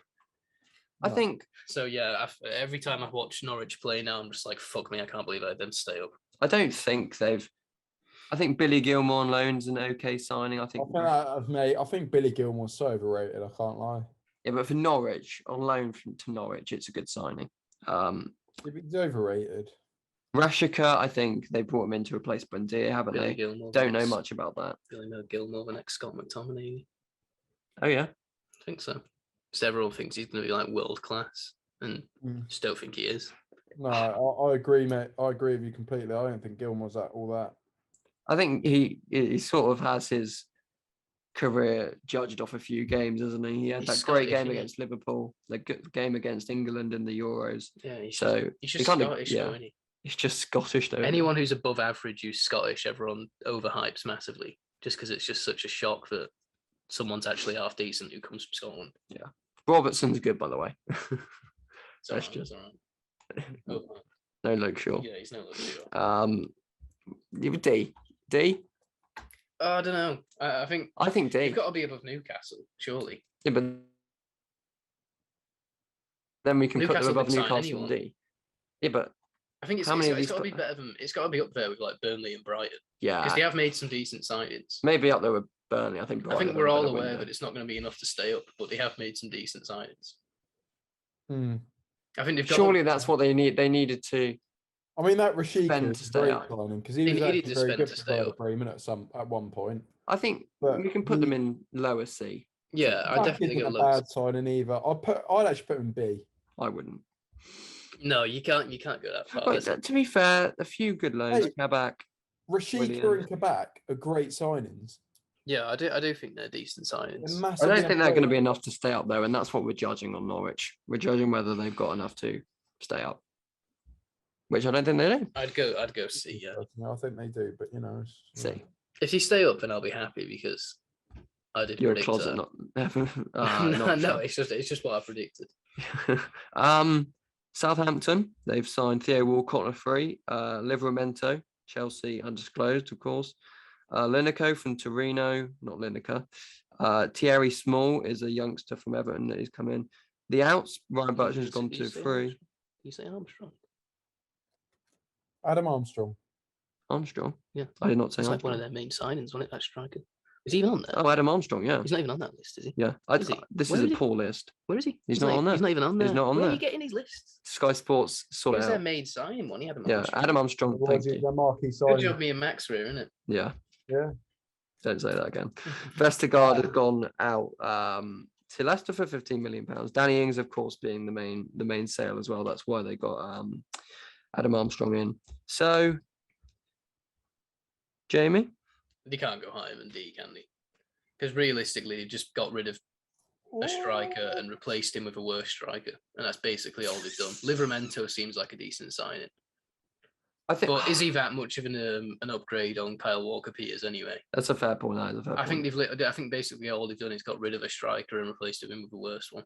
I think. So yeah, every time I watch Norwich play now, I'm just like, fuck me, I can't believe I didn't stay up. I don't think they've. I think Billy Gilmore on loan's an okay signing. I think Billy Gilmore's so overrated. I can't lie. Yeah, but for Norwich, on loan to Norwich, it's a good signing. He's overrated. Rashika, I think they brought him in to replace Buendia, haven't Billy they? Gilmore, Don't know much about that. Billy Gilmore, the next Scott McTominay. Oh yeah, I think so. Because everyone thinks he's going to be like world class, and just don't think he is. No, I agree, mate. I agree with you completely. I don't think Gilmore's all that. I think he sort of has his career judged off a few games, hasn't he? He had that great game against Liverpool, the good game against England in the Euros. Yeah, he's Scottish, just though, isn't he? He's just Scottish, though. Anyone who's above average who's Scottish, everyone overhypes massively, just because it's just such a shock that someone's actually half decent who comes from Scotland. Yeah, Robertson's good, by the way. That's just all right. Oh, no Luke Shaw. Yeah, he's no Luke Shaw. D. I don't know. I think D. You've got to be above Newcastle, surely. Yeah, but then we can put them above can sign Newcastle and D. Yeah, but I think it's got to be better than. It's got to be up there with like Burnley and Brighton. Yeah, because they have made some decent signings. Maybe up there with Burnley. I think we're all aware that it's not going to be enough to stay up, but they have made some decent signings. I think they've got. Surely that's what they need. They needed to. I mean, that Rashika is a great signing because he was actually very good for Bremen at one point. I think we can put them in lower C. Yeah, I definitely think a bad signing either. I'd actually put him in B. I wouldn't. No, you can't go that far. But, to be fair, a few good loans. Kabak, Rashika and Kabak are great signings. Yeah, I do think they're decent signings. I don't think they're going to be enough to stay up though, and that's what we're judging on Norwich. We're judging whether they've got enough to stay up, which I don't think they do. I'd go C. Yeah, I think they do, but C. If you stay up, then I'll be happy because I did You're a predict closet, that. not No, it's just what I predicted. Southampton, they've signed Theo Walcott on a free. Livramento, Chelsea, undisclosed, of course. Lineker from Torino, not Lineker. Thierry Small is a youngster from Everton that has come in. The outs, Ryan Butcher's gone to free. You say Armstrong? Adam Armstrong. Armstrong? Yeah. I did not say It's like Armstrong. one of their main signings, wasn't it? That striker. Is he even on there? Oh, Adam Armstrong, yeah. He's not even on that list, is he? Yeah. Is he? This Where is is a he? poor list. Where is he? He's not on there. He's not even on there. He's not on Where there. are you getting these lists? Sky Sports sort Who's it their out. main signing one? He had Yeah, Adam Armstrong, thank you. The marquee Good signing. job, me and Max were here, isn't it? Yeah. Yeah. Don't say that again. Vestergaard has gone out to Leicester for £15 million. Danny Ings, of course, being the main sale as well. That's why they got Adam Armstrong in. So, Jamie? They can't go higher than D, can they? Because realistically, they just got rid of a striker and replaced him with a worse striker. And that's basically all they've done. Livramento seems like a decent signing. I think, But is he that much of an upgrade on Kyle Walker-Peters anyway? that's a fair point. That is a fair point. I think basically all they've done is got rid of a striker and replaced him with a worse one.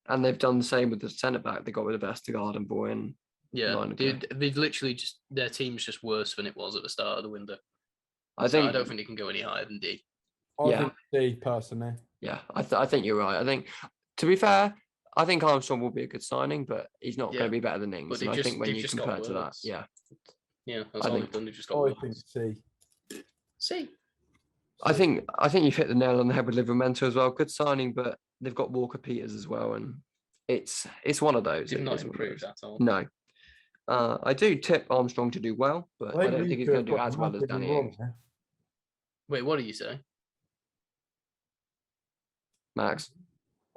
And they've done the same with the centre back. They got rid of Vestergaard and brought in. Yeah, they've literally just their team's just worse than it was at the start of the window. I don't think they can go any higher than D. I think D personally. Yeah, I think you're right. I think, to be fair, I think Armstrong will be a good signing, but he's not going to be better than Ings. And I think when you compare it to that, yeah, that's all they've done. They've just got worse. I think C. C. I think you've hit the nail on the head with Livramento as well. Good signing, but they've got Walker-Peters as well, and it's one of those. They've not improved at all. No. I do tip Armstrong to do well, but I don't think he's going to do as well as Danny Ings. Wait, what did you say? Max?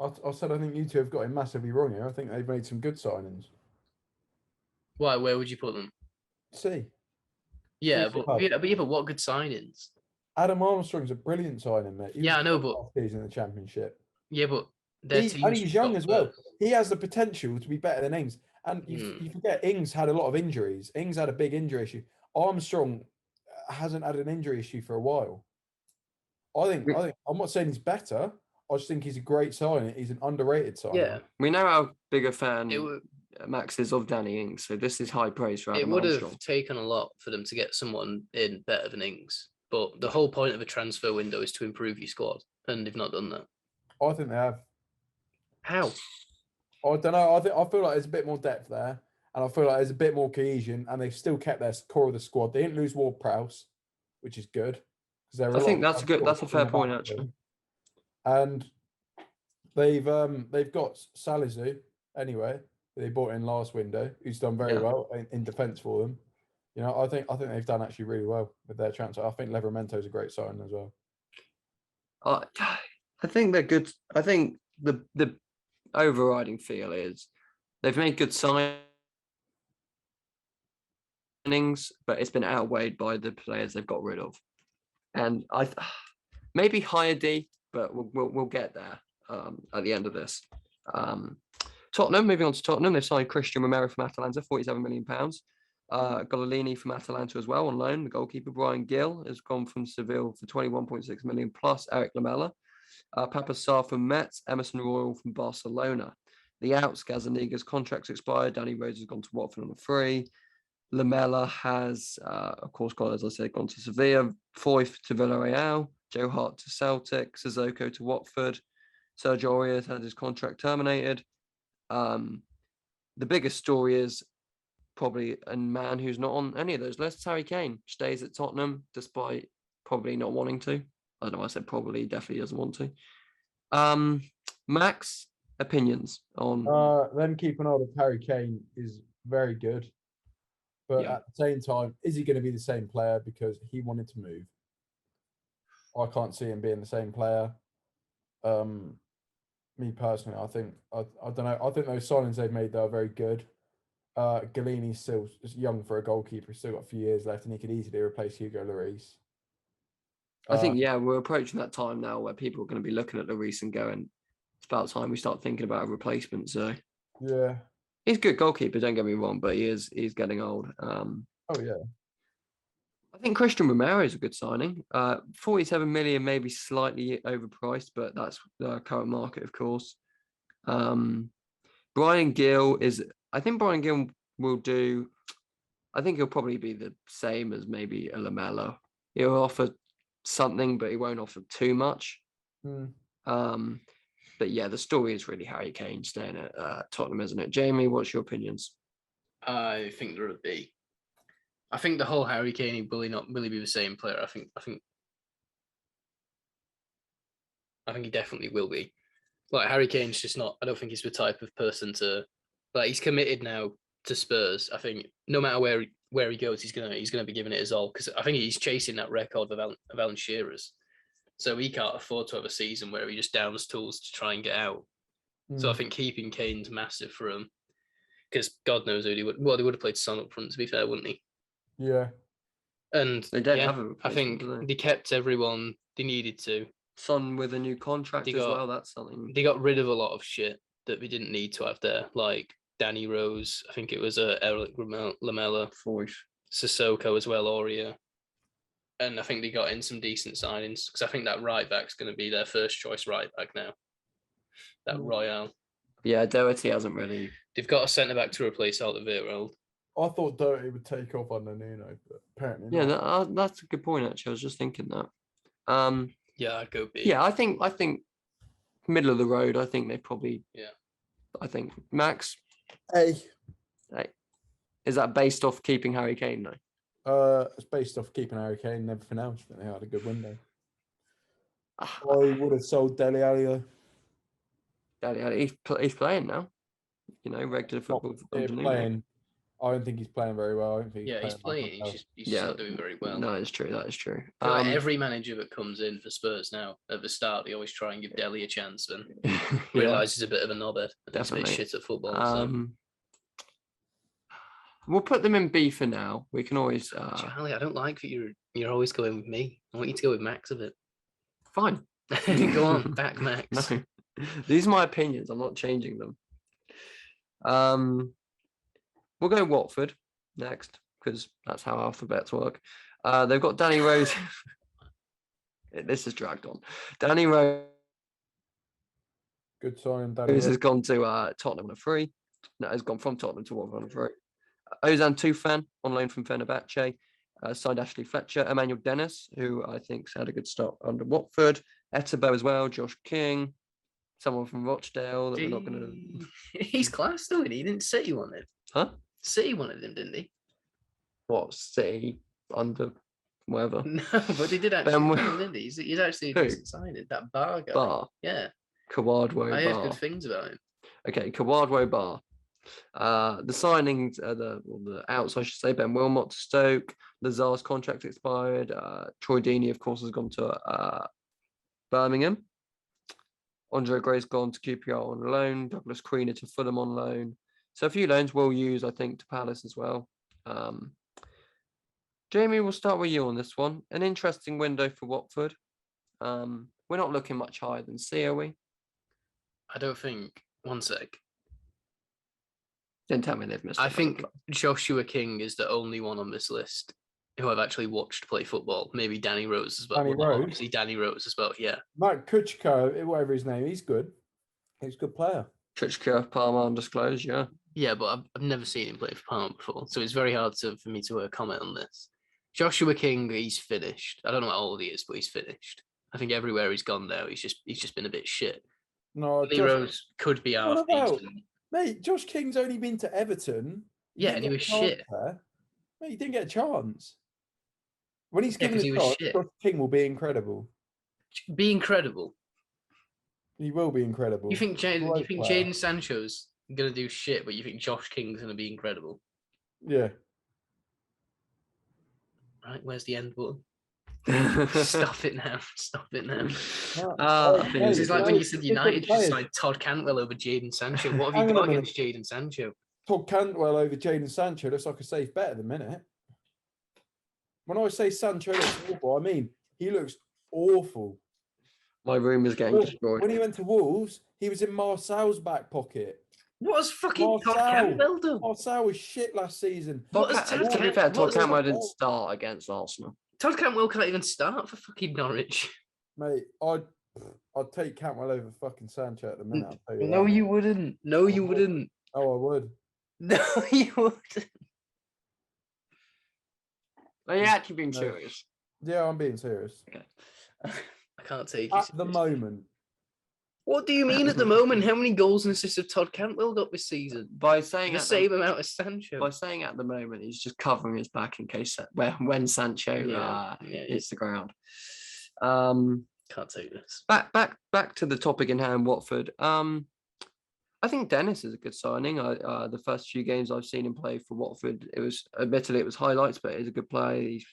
I said I think you two have got him massively wrong here. I think they've made some good signings. Why? Where would you put them? C. Yeah, but what good signings? Adam Armstrong's a brilliant signing, mate. I know, but he's in the Championship. Yeah, but he's young as well. He has the potential to be better than Ings. And you forget Ings had a lot of injuries. Ings had a big injury issue. Armstrong hasn't had an injury issue for a while. I think I'm not saying he's better. I just think he's a great signing. He's an underrated signing. Yeah, we know how big a fan Max is of Danny Ings, so this is high praise for Adam Armstrong. It would have taken a lot for them to get someone in better than Ings, but the whole point of a transfer window is to improve your squad, and they've not done that. I think they have. How? I don't know. I feel like there's a bit more depth there, and I feel like there's a bit more cohesion, and they've still kept their core of the squad. They didn't lose Ward-Prowse, which is good. I think that's good. That's a fair point, actually. And they've got Salisu anyway. They bought in last window, who's done very well in defence for them. You know, I think they've done actually really well with their transfer. I think Liveramento's a great signing as well. I think they're good. I think the overriding feel is they've made good signings, but it's been outweighed by the players they've got rid of. And maybe higher D, but we'll get there at the end of this. Tottenham, moving on to Tottenham, they've signed Christian Romero from Atalanta, £47 million. Gololini from Atalanta as well on loan. The goalkeeper Brian Gill has gone from Seville for 21.6 million plus Eric Lamela. Papa Sarr from Metz, Emerson Royal from Barcelona. The outs, Gazaniga's contract's expired. Danny Rose has gone to Watford on a free. Lamela has, of course, gone to Sevilla. Foyth to Villarreal. Joe Hart to Celtic. Sissoko to Watford. Sergio Aurier had his contract terminated. The biggest story is probably a man who's not on any of those lists. Harry Kane stays at Tottenham despite probably not wanting to. I don't know, I said probably, definitely doesn't want to. Max, opinions on... them keeping hold of Harry Kane is very good. But at the same time, is he going to be the same player because he wanted to move? I can't see him being the same player. Me personally, I don't know. I think those signings they've made, are very good. Galini's still young for a goalkeeper. He's still got a few years left, and he could easily replace Hugo Lloris. I think, we're approaching that time now where people are going to be looking at Lloris and going, it's about time we start thinking about a replacement. So yeah, he's a good goalkeeper, don't get me wrong, but he's getting old. Oh yeah. I think Christian Romero is a good signing. 47 million, maybe slightly overpriced, but that's the current market, of course. Brian Gill is. I think Brian Gill will do. I think he'll probably be the same as maybe a Lamella. He'll offer something, but he won't offer too much. But yeah, the story is really Harry Kane staying at Tottenham, isn't it? Jamie, what's your opinions? I think they're a B. I think the whole Harry Kane will not really be the same player. I think he definitely will be. Like Harry Kane's just not. I don't think he's the type of person to. Like he's committed now to Spurs. I think no matter where he goes, he's gonna be giving it his all because I think he's chasing that record of Alan Shearer's. So he can't afford to have a season where he just downs tools to try and get out. So I think keeping Kane's massive for him because God knows who they would. Well, they would have played Son up front to be fair, wouldn't he? Yeah. And they don't have a I think they kept everyone they needed to. Son with a new contract as well. That's something. They got rid of a lot of shit that we didn't need to have there, like Danny Rose. I think it was Eric Lamella, Sissoko as well, Aurea. And I think they got in some decent signings because I think that right back's going to be their first choice right back now. That Royale. Yeah, Doherty hasn't really. They've got a centre back to replace Alderweireld. I thought Doherty would take off under Nuno, but apparently not. Yeah, that's a good point. Actually, I was just thinking that. Yeah, I'd go B. Yeah, I think middle of the road. I think they probably. Yeah. I think Max. A. Is that based off keeping Harry Kane though? It's based off keeping Harry Kane and everything else. I think they had a good window. I would have sold Dele Alli though. Dele Alli, he's playing now. You know, regular football. Playing. I don't think he's playing very well. I don't think he's playing. He's not doing very well. No, it's true. That is true. Like every manager that comes in for Spurs now, at the start, they always try and give Dele a chance and realise he's a bit of a knobhead. He's a bit shit at football. We'll put them in B for now. We can always. Charlie, I don't like that you're always going with me. I want you to go with Max a bit. Fine. Go on, back Max. No. These are my opinions. I'm not changing them. We'll go Watford next because that's how alphabets work. They've got Danny Rose. This has dragged on. Danny Rose. Good sign. Rose has gone to Tottenham on a free. No, has gone from Tottenham to Watford on a free. Ozan Tufan on loan from Fenerbahce. Signed Ashley Fletcher. Emmanuel Dennis, who I think's had a good start under Watford. Etebo as well. Josh King. Someone from Rochdale that we're not going to. He's class though, isn't he? Didn't City want him? Huh? City wanted him, didn't he? What, City under whatever? No, but they did actually, didn't he? He's actually a decent signing. That Bar guy. Bar? Yeah. Kawadwo Bar. I heard good things about him. Okay, Kawadwo Bar. The signings, the outs, I should say, Ben Wilmot to Stoke. Lazar's contract expired. Troy Deeney, of course, has gone to Birmingham. Andre Gray's gone to QPR on loan. Douglas Queener to Fulham on loan. So a few loans we'll use, I think, to Palace as well. Jamie, we'll start with you on this one. An interesting window for Watford. We're not looking much higher than C, are we? I don't think. One sec. Don't tell me they've missed. I think Joshua King is the only one on this list who I've actually watched play football. Maybe Danny Rose as well. Obviously, Danny Rose as well, yeah. Mike Kuchko, whatever his name, he's good. He's a good player. Kuchko, Parma undisclosed, yeah. Yeah, but I've never seen him play for Parma before, so it's very hard for me to comment on this. Joshua King, he's finished. I don't know how old he is, but he's finished. I think everywhere he's gone now, he's just been a bit shit. No, Danny Rose could be our mate. Josh King's only been to Everton. Yeah, and he was shit. Mate, he didn't get a chance. When he's given a chance, Josh King will be incredible. Be incredible. He will be incredible. You think Jadon Sancho's gonna do shit, but you think Josh King's gonna be incredible? Yeah. Right, where's the end button? Stop it now. Stop it now. This is like when you said United just signed Todd Cantwell over Jadon Sancho. What have you got against Jadon Sancho? Todd Cantwell over Jadon Sancho looks like a safe bet at the minute. When I say Sancho looks awful, I mean he looks awful. My room is getting destroyed. When he went to Wolves, he was in Marcel's back pocket. What has fucking Todd Marcel. Campbell done? Marcel was shit last season. What has To Todd be fair, Camp- Todd what has Cantwell Todd- didn't start against Arsenal. Todd Campbell can't even start for fucking Norwich. Mate, I'd take Cantwell over fucking Sancho at the minute. I'll tell you No, that. you wouldn't. No, you would. wouldn't. Oh, I would. No, you wouldn't. Are you actually being No. serious? Yeah, I'm being serious. Okay. I can't take you At the seriously. moment, What do you mean at the moment? How many goals and assists have Todd Cantwell got this season? By saying The at same amount as Sancho. by saying at the moment, he's just covering his back in case when Sancho Yeah, hits the ground. Can't take this. Back to the topic in hand, Watford. I think Dennis is a good signing. The first few games I've seen him play for Watford, it was highlights, but he's a good player. He's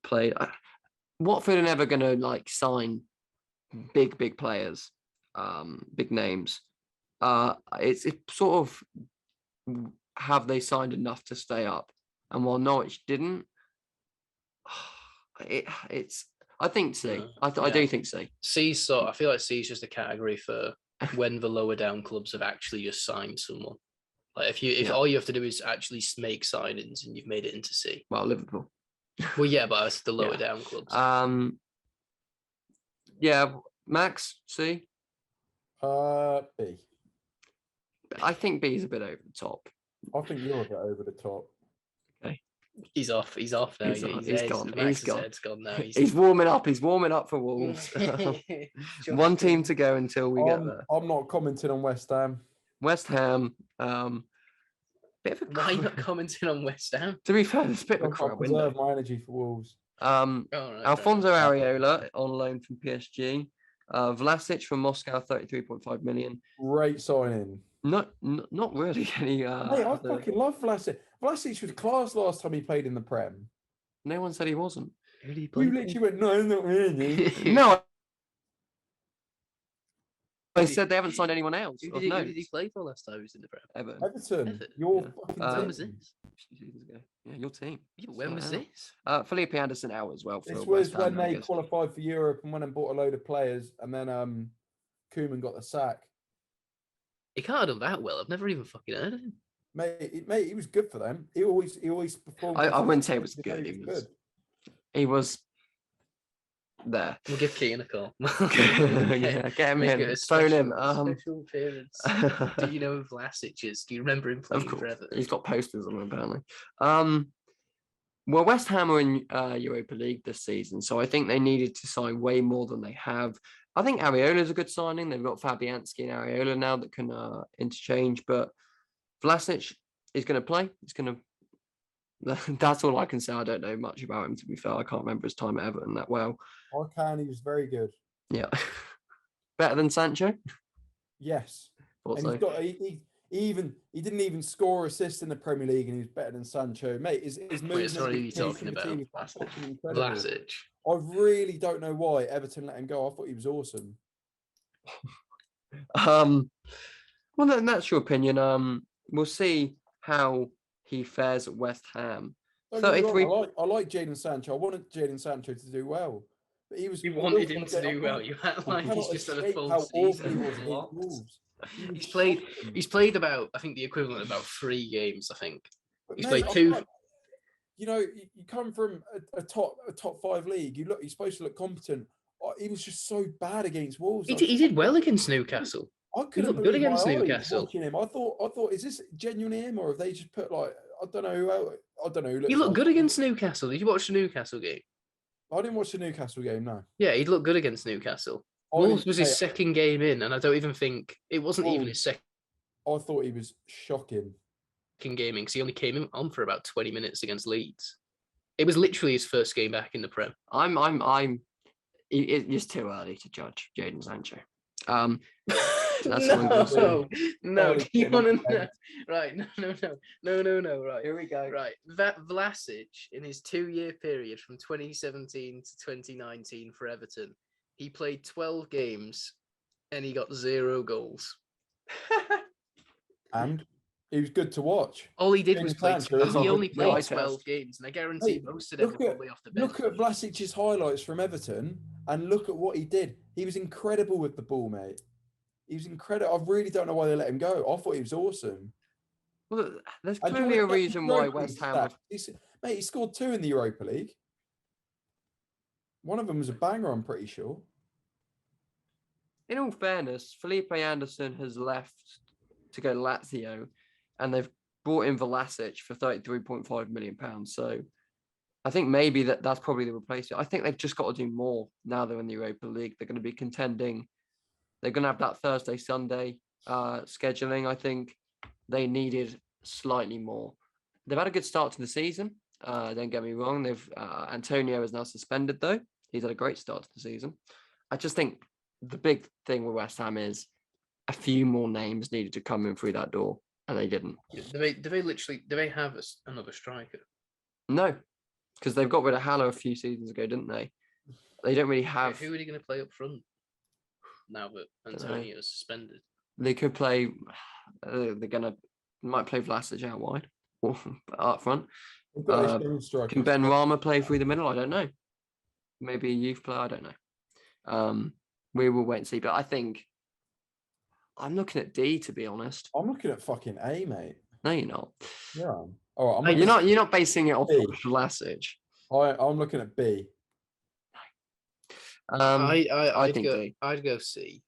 played. Watford are never going to like sign big players, big names. It's sort of have they signed enough to stay up? And while Norwich didn't, it's. I think C. I do think C. C's sort. I feel like C's just a category for when the lower down clubs have actually just signed someone. Like if all you have to do is actually make signings and you've made it into C. Well, Liverpool. Well, yeah, but it's the lower Yeah. down clubs. Yeah, Max, C. B. I think B is a bit over the top. I think you're a bit over the top. He's off. He's off now. He's gone. He's gone. Max's head's gone now. He's warming up. He's warming up for Wolves. One team to go until we get there. I'm not commenting on West Ham. West Ham. Bit of a Why are you not commenting on West Ham? To be fair, it's a bit of a I've got crap to preserve window. my energy for Wolves. Oh, right, Alfonso right. Areola on loan from PSG. Vlasic from Moscow, 33.5 million. Great signing. Not really any. Mate, I fucking love Vlasic. Vlasic was class last time he played in the Prem. No one said he wasn't. Who did he You play literally went, no, not really. No. They said they haven't signed anyone else. Who of did note. he play for last time he was in the Prem? Everton. Everton, Everton, your yeah. fucking When was team. this? 2 seasons ago. Yeah, your team. Yeah, but when was Sorted this? out. Felipe Anderson out as well. For This West was Ham, when I they guess. qualified for Europe and went and bought a load of players, and then Koeman got the sack. He can't have done that well. I've never even fucking heard of him. Mate, he was good for them. He always performed. I wouldn't say it was consistently. good. He was there. We'll give Keane a call. Yeah, get him Make in. it a Phone him. special appearance. Do you know who Vlasic is? Do you remember him playing Of for course, Everton? he's got posters on him apparently. Well, West Ham are in Europa League this season, so I think they needed to sign way more than they have. I think Areola is a good signing. They've got Fabianski and Areola now that can interchange, but Vlasic is going to play. He's going to. That's all I can say. I don't know much about him, to be fair. I can't remember his time at Everton that well. I can. He was very good. Yeah, better than Sancho. Yes, Thought and so. he's got he didn't even score assists in the Premier League, and he was better than Sancho. Mate, his movement. sorry, who are you pace talking in the about? team is fucking incredible. Vlasic. I really don't know why Everton let him go. I thought he was awesome. Well, that's your opinion. We'll see how he fares at West Ham. Don't get me wrong, 33. I like Jadon Sancho. I wanted Jadon Sancho to do well, but he was. You I wanted also him wanna to say, do I well. can't- You act I like he's cannot just had a escape full how awful he season. was against Flopped. Wolves. He was He's played. shocking. He's played about, I think, the equivalent of about 3 games. I think But he's mate, played I 2. can't- You know, you come from a top 5 league. You're supposed to look competent. He was just so bad against Wolves. He did well against Newcastle. I couldn't looked good believe my against eyes Newcastle. watching him. I thought, is this genuinely him, or have they just put like I don't know who else, I don't know. Who He looks looked like good him. against Newcastle. Did you watch the Newcastle game? I didn't watch the Newcastle game. No, Yeah, he looked good against Newcastle. I Wolves didn't- was his mate, second game in, and I don't even think it wasn't even Wolves- his second I thought he was shocking. gaming because he only came in on for about 20 minutes against Leeds. It was literally his first game back in the Prem. It's too early to judge Jadon Sancho. That's no, what I'm gonna say. no. Sorry, Do you Tim, want I'm to know? Right, no. Right, Here we go. right. Vlasic in his 2-year period from 2017 to 2019 for Everton, he played 12 games and he got 0 goals. And he was good to watch. All he did Jadon was play. Sancho is He a only good played player. 12 games, and I guarantee Mate, most of them were look at- probably off the bench. Look at Vlasic's highlights from Everton, and look at what he did. He was incredible with the ball, mate. He was incredible. I really don't know why they let him go. I thought he was awesome. Well, there's And do you clearly a wanna know his reason why Europa West League Ham would. stats? Mate, he scored 2 in the Europa League. One of them was a banger, I'm pretty sure. In all fairness, Felipe Anderson has left to go to Lazio, and they've brought in Vlasic for £33.5 million. So I think maybe that's probably the replacement. I think they've just got to do more now they're in the Europa League. They're going to be contending. They're going to have that Thursday, Sunday scheduling. I think they needed slightly more. They've had a good start to the season. Don't get me wrong. Antonio is now suspended, though. He's had a great start to the season. I just think the big thing with West Ham is a few more names needed to come in through that door, and they didn't. Do they have another striker? No, because they've got rid of Haller a few seasons ago, didn't they? They don't really have. Who are they going to play up front now that Antonio is suspended? They could play. Might play Vlasic out wide or up front. Can Ben Rama play through the middle? I don't know. Maybe a youth player. I don't know. We will wait and see. But I think I'm looking at D, to be honest. I'm looking at fucking A, mate. No, you're not. Yeah. All right. You're not basing it off Vlasic. I'm looking at B. I'd think go, D. I'd go C.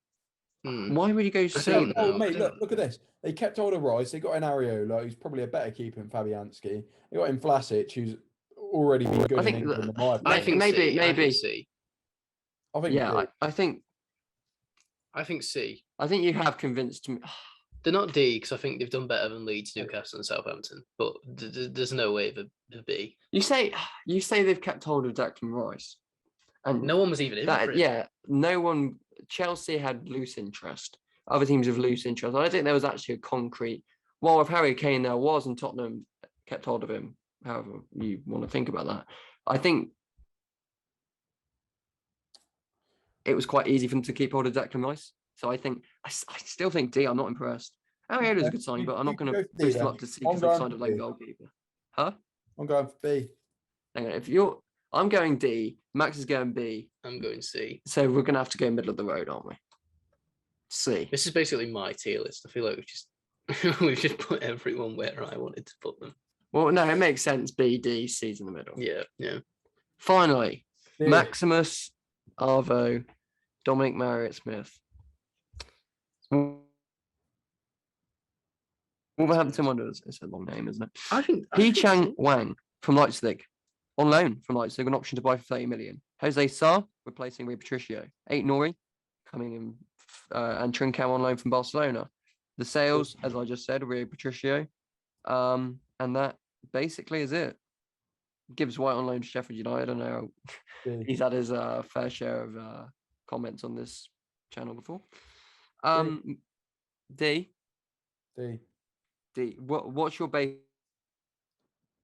Why would you go C? Oh, mate, look at this. They kept hold of Rice. They got in Areola, who's probably a better keeper than Fabianski. They got in Vlasic, who's already been good in England. I think maybe. C. I think yeah, D. I think C. I think you have convinced me. They're not D because I think they've done better than Leeds, Newcastle, and Southampton. But there's no way of a B. You say they've kept hold of Declan Rice, and no one was even in for it. Yeah, no one. Chelsea had loose interest. Other teams have loose interest. I don't think there was actually a concrete. Well, with Harry Kane there was, and Tottenham kept hold of him. However you want to think about that, I think it was quite easy for them to keep hold of Declan Rice. So I still think D. I'm not impressed. Ariola's a good signing, but I'm not going to boost them up to C because they've signed a late goalkeeper. Huh? I'm going for B. Hang on, I'm going D. Max is going B. I'm going C. So we're going to have to go middle of the road, aren't we? C. This is basically my tier list. I feel like we've just put everyone where I wanted to put them. Well, no, it makes sense. B, D, C's in the middle. Yeah. Finally, D. Maximus, Arvo, Dominic Marriott-Smith. Wolverhampton Wanderers. It's a long name, isn't it? I think Chang Wang from Leipzig, on loan from Leipzig, an option to buy for 30 million. Jose Sarr replacing Rui Patricio. 8 Nori coming in, and Trincao on loan from Barcelona. The sales, as I just said, Rui Patricio, and that basically is it. Gibbs White on loan to Sheffield United. I know he's had his fair share of comments on this channel before. D. What's your base?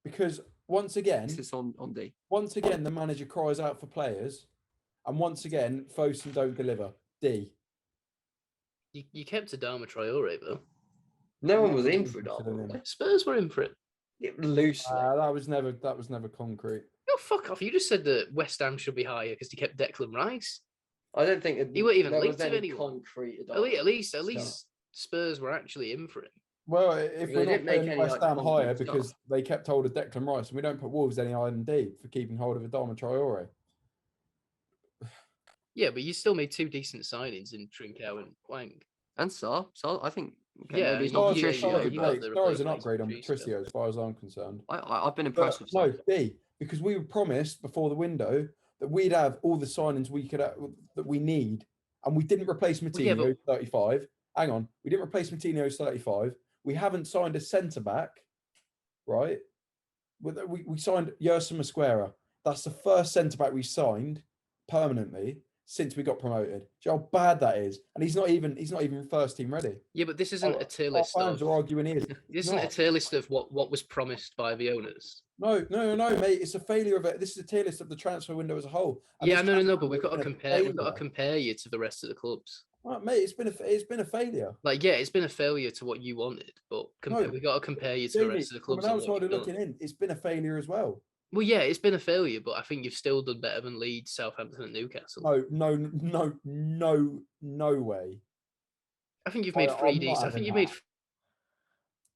Because once again, basis on D. Once again, the manager cries out for players, and once again, Fosun don't deliver. D. You kept Adama Traore though. No one was in for Adama. Spurs were in for it. Loosely. That was never concrete. Oh, fuck off! You just said that West Ham should be higher because he kept Declan Rice. I don't think he weren't even linked to any anyone. Concrete. At least Spurs were actually in for it. Well, if we're not putting West Ham higher because stuff. they kept hold of Declan Rice, and we don't put Wolves any higher than D for keeping hold of Adama Traore. Yeah, but you still made 2 decent signings in Trincao and Wang. And Sarr. So I think. Okay, yeah, he's not Sarr is an upgrade on Patricio as far as I'm concerned. I've been impressed with Sarr. No, D, because we were promised before the window that we'd have all the signings we could that we need, and we didn't replace Moutinho 35. Hang on, we didn't replace Moutinho's 35. We haven't signed a centre back, right? We signed Yerson Mosquera. That's the first centre back we signed permanently since we got promoted. Do you know how bad that is? And he's not even first team ready. Yeah, but this isn't a tier list. Fans are arguing here. This isn't a tier list of what was promised by the owners. No, mate. It's a failure of it. This is a tier list of the transfer window as a whole. And no. But we've got to compare. We've got to compare you to the rest of the clubs. Right, mate, it's been a failure. It's been a failure to what you wanted, but we've got to compare you to the rest of the clubs. From an outsider looking in, it's been a failure as well. Well, yeah, it's been a failure, but I think you've still done better than Leeds, Southampton, and Newcastle. No way. I think you've made three I'm not decent. I having think you've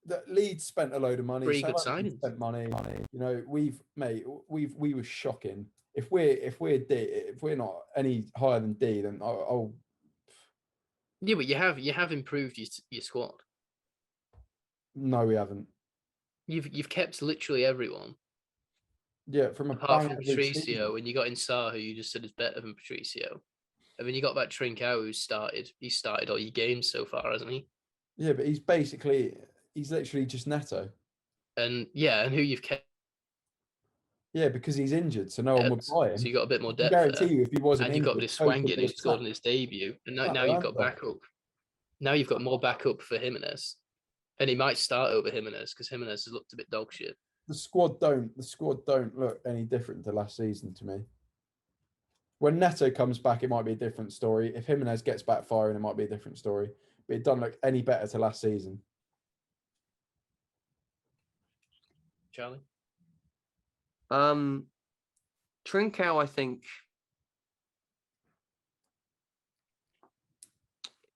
that. made The Leeds spent a load of money. three good Southampton signings. spent money. You know, we were shocking. If we're D, if we're not any higher than D, then I'll Yeah, but you have improved your squad. no, we haven't. You've kept literally everyone Yeah, from a apart bang from average season. Patricio, and you got Insar, who you just said is better than Patricio. And then you got that Trincao who started. He started all your games so far, hasn't he? Yeah, but he's literally just Neto. And yeah, and who you've kept. Yeah, because he's injured, so no one would buy him. So you got a bit more I can depth there. guarantee you, if he wasn't And you've got injured, this Coke Swangan would who have scored sacked- in his debut, and now sacked you've their got answer. backup. Now you've got more backup for Jimenez, and he might start over Jimenez because Jimenez has looked a bit dog shit. The squad don't look any different to last season to me. When Neto comes back, it might be a different story. If Jimenez gets back firing, it might be a different story. But it doesn't look any better to last season. Charlie? Trincao, I think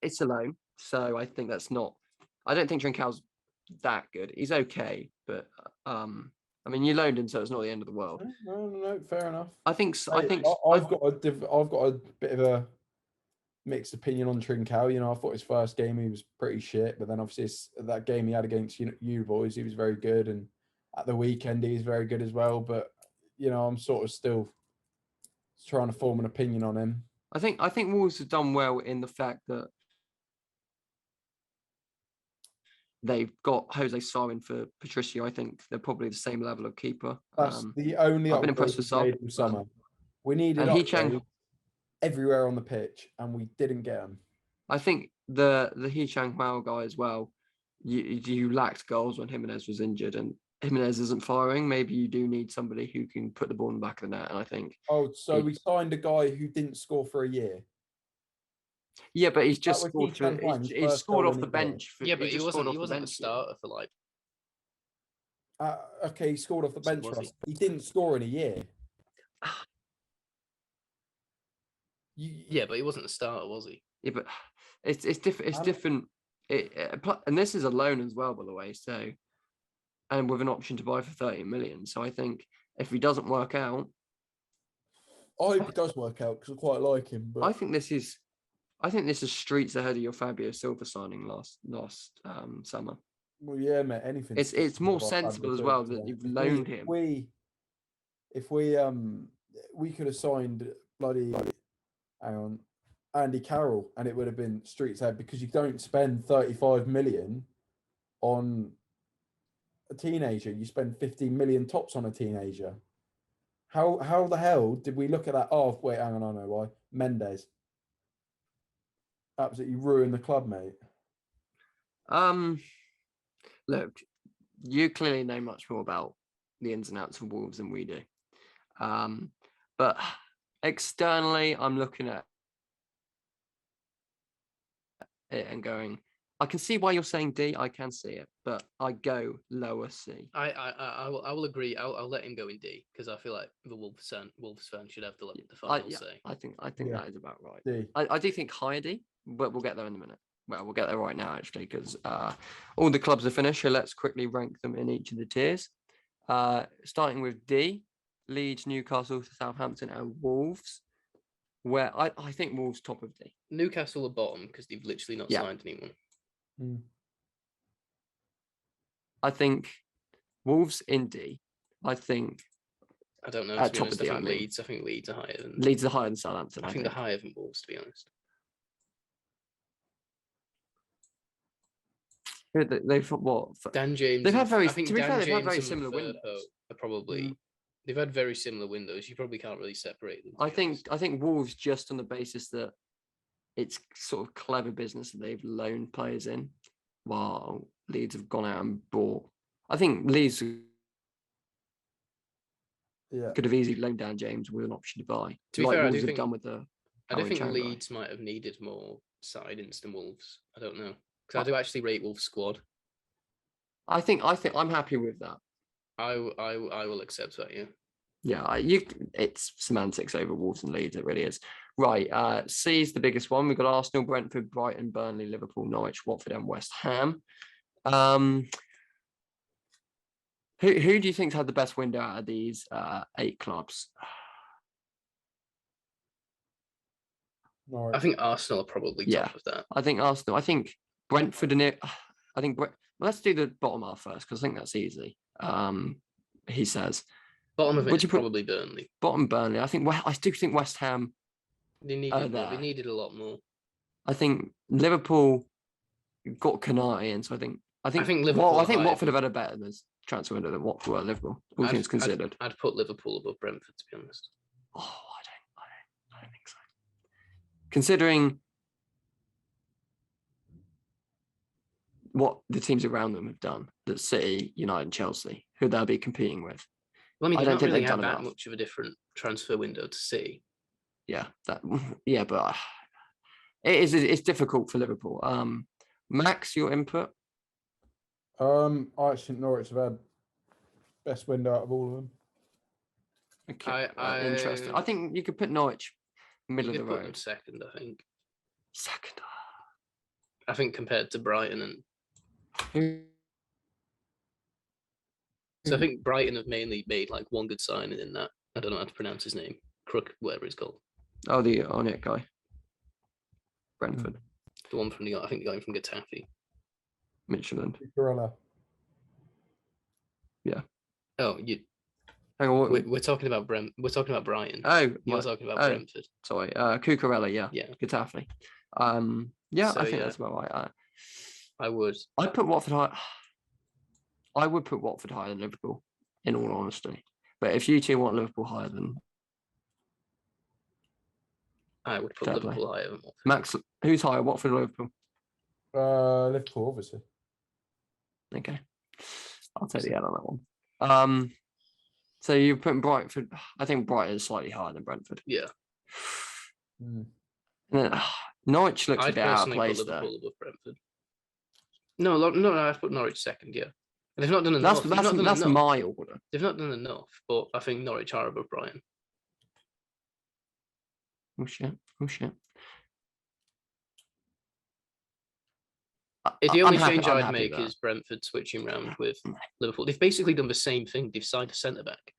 it's a loan, so I think that's not. I don't think Trincao's that good. He's okay, but I mean, you loaned him, so it's not the end of the world. No, fair enough. I think. I've got a bit of a mixed opinion on Trincao. You know, I thought his first game he was pretty shit, but then obviously that game he had against you boys, he was very good, and at the weekend he's very good as well. But you know, I'm sort of still trying to form an opinion on him. I think Wolves have done well in the fact that they've got Jose Sarr in for Patricio. I think they're probably the same level of keeper. That's the only I've been upgrade impressed with we've made Sarr. all summer. We needed And Hee-Chan, upgrades everywhere on the pitch, and we didn't get them. I think the Hee-Chan Huao guy as well. You lacked goals when Jimenez was injured, and Jimenez isn't firing. Maybe you do need somebody who can put the ball in the back of the net. And I think. Oh, so we signed a guy who didn't score for a year. Yeah, but he's just was scored Hee-Chan through. Huang's He's first scored goal off in the the game. bench. Yeah, but he wasn't a bench. starter for like. Okay, he scored off the bench for was us. He didn't score in a year. Yeah, but he wasn't a starter, was he? Yeah, but it's different. It's different. And this is a loan as well, by the way. So, and with an option to buy for 30 million. So I think if he doesn't work out, I hope it does work out because I quite like him. But I think this is streets ahead of your Fabio Silva signing last summer. well, yeah, mate. Anything. It's more sensible as well that you've loaned him. If we could have signed bloody, hang on, Andy Carroll, and it would have been streets ahead because you don't spend 35 million on a teenager. You spend 15 million tops on a teenager. How the hell did we look at that? Oh, wait, hang on, I know why. Mendes absolutely ruined the club, mate. Look, you clearly know much more about the ins and outs of Wolves than we do. But externally, I'm looking at it and going, I can see why you're saying D. I can see it, but I go lower C. I will agree. I'll let him go in D because I feel like the Wolves fan should have the final say. I think Yeah. that is about right. D. I do think higher D, but we'll get there in a minute. Well, we'll get there right now actually because all the clubs are finished. So let's quickly rank them in each of the tiers. Starting with D, Leeds, Newcastle, Southampton, and Wolves. Where I think Wolves top of D. Newcastle are bottom because they've literally not signed anyone. I think Wolves in D. I think I don't know. At To be top honest, of D, I think I mean. Leeds. I think Leeds are higher than. Leeds are higher than Southampton. I think they're higher than Wolves, to be honest. They've what? Dan James. They've had very. I think To be Dan fair, they've had James very and similar Firpo windows. are probably. They've had very similar windows. You probably can't really separate them. I think Wolves just on the basis that it's sort of clever business that they've loaned players in, while Leeds have gone out and bought. I think Leeds could have easily loaned Dan James with an option to buy. To be fair, Wolves have done with the. I don't think Chan Leeds might have needed more signings than Wolves. I don't know because I do actually rate Wolves' squad. I think I'm happy with that. I will accept that. Yeah. Yeah, it's semantics over Wolves and Leeds. It really is. Right. C is the biggest one. We've got Arsenal, Brentford, Brighton, Burnley, Liverpool, Norwich, Watford, and West Ham. Who do you think's had the best window out of these 8 clubs? Norwich. I think Arsenal are probably top of that. I think Arsenal. I think Brentford and it. I think. Well, let's do the bottom half first because I think that's easy. He says. Bottom of it Would is you put probably Burnley. bottom Burnley? I think. I do think West Ham. They needed more. there. They needed a lot more. I think Liverpool got Canati in, so I think Liverpool. I think are Watford higher, have had a better transfer window than Watford were Liverpool. All things considered. I'd put Liverpool above Brentford, to be honest. Oh, I don't think so. Considering what the teams around them have done, that City, United, and Chelsea, who they'll be competing with. Well, I mean, I they've don't not think really they've had done that enough. much of a different transfer window to City. Yeah, but it's difficult for Liverpool. Max, your input? I actually think Norwich have had best window out of all of them. Okay, interesting. I think you could put Norwich middle of the put them road. second, I think. Second. I think compared to Brighton and so I think Brighton have mainly made like one good signing in that. I don't know how to pronounce his name. Crook, whatever it's called. Oh, the on-it guy. Brentford. The one from I think the guy from Getafe. Midtjylland. Barella. Yeah. Oh, you. Hang on. We're talking about We're talking about Brighton. Oh, you're talking about Brentford. Sorry, Cucurella. Yeah. Getafe. Yeah, So, I think that's about right. I would. I'd put Watford high. I would put Watford higher than Liverpool, in all honesty. But if you two want Liverpool higher than, I would put Liverpool higher than Watford. Max, who's higher, Watford or Liverpool? Liverpool, obviously. Okay, I'll take the L on that one. So you're putting Brentford. I think Brighton is slightly higher than Brentford. Yeah. And then, Norwich looks a bit out of place put there. Liverpool above Brentford. No, I've put Norwich second. Yeah, they've not done enough. That's my order. They've not done enough, but I think Norwich are above Brighton. Oh shit! The only change I'd make is Brentford switching round with Liverpool. They've basically done the same thing. They've signed a centre back,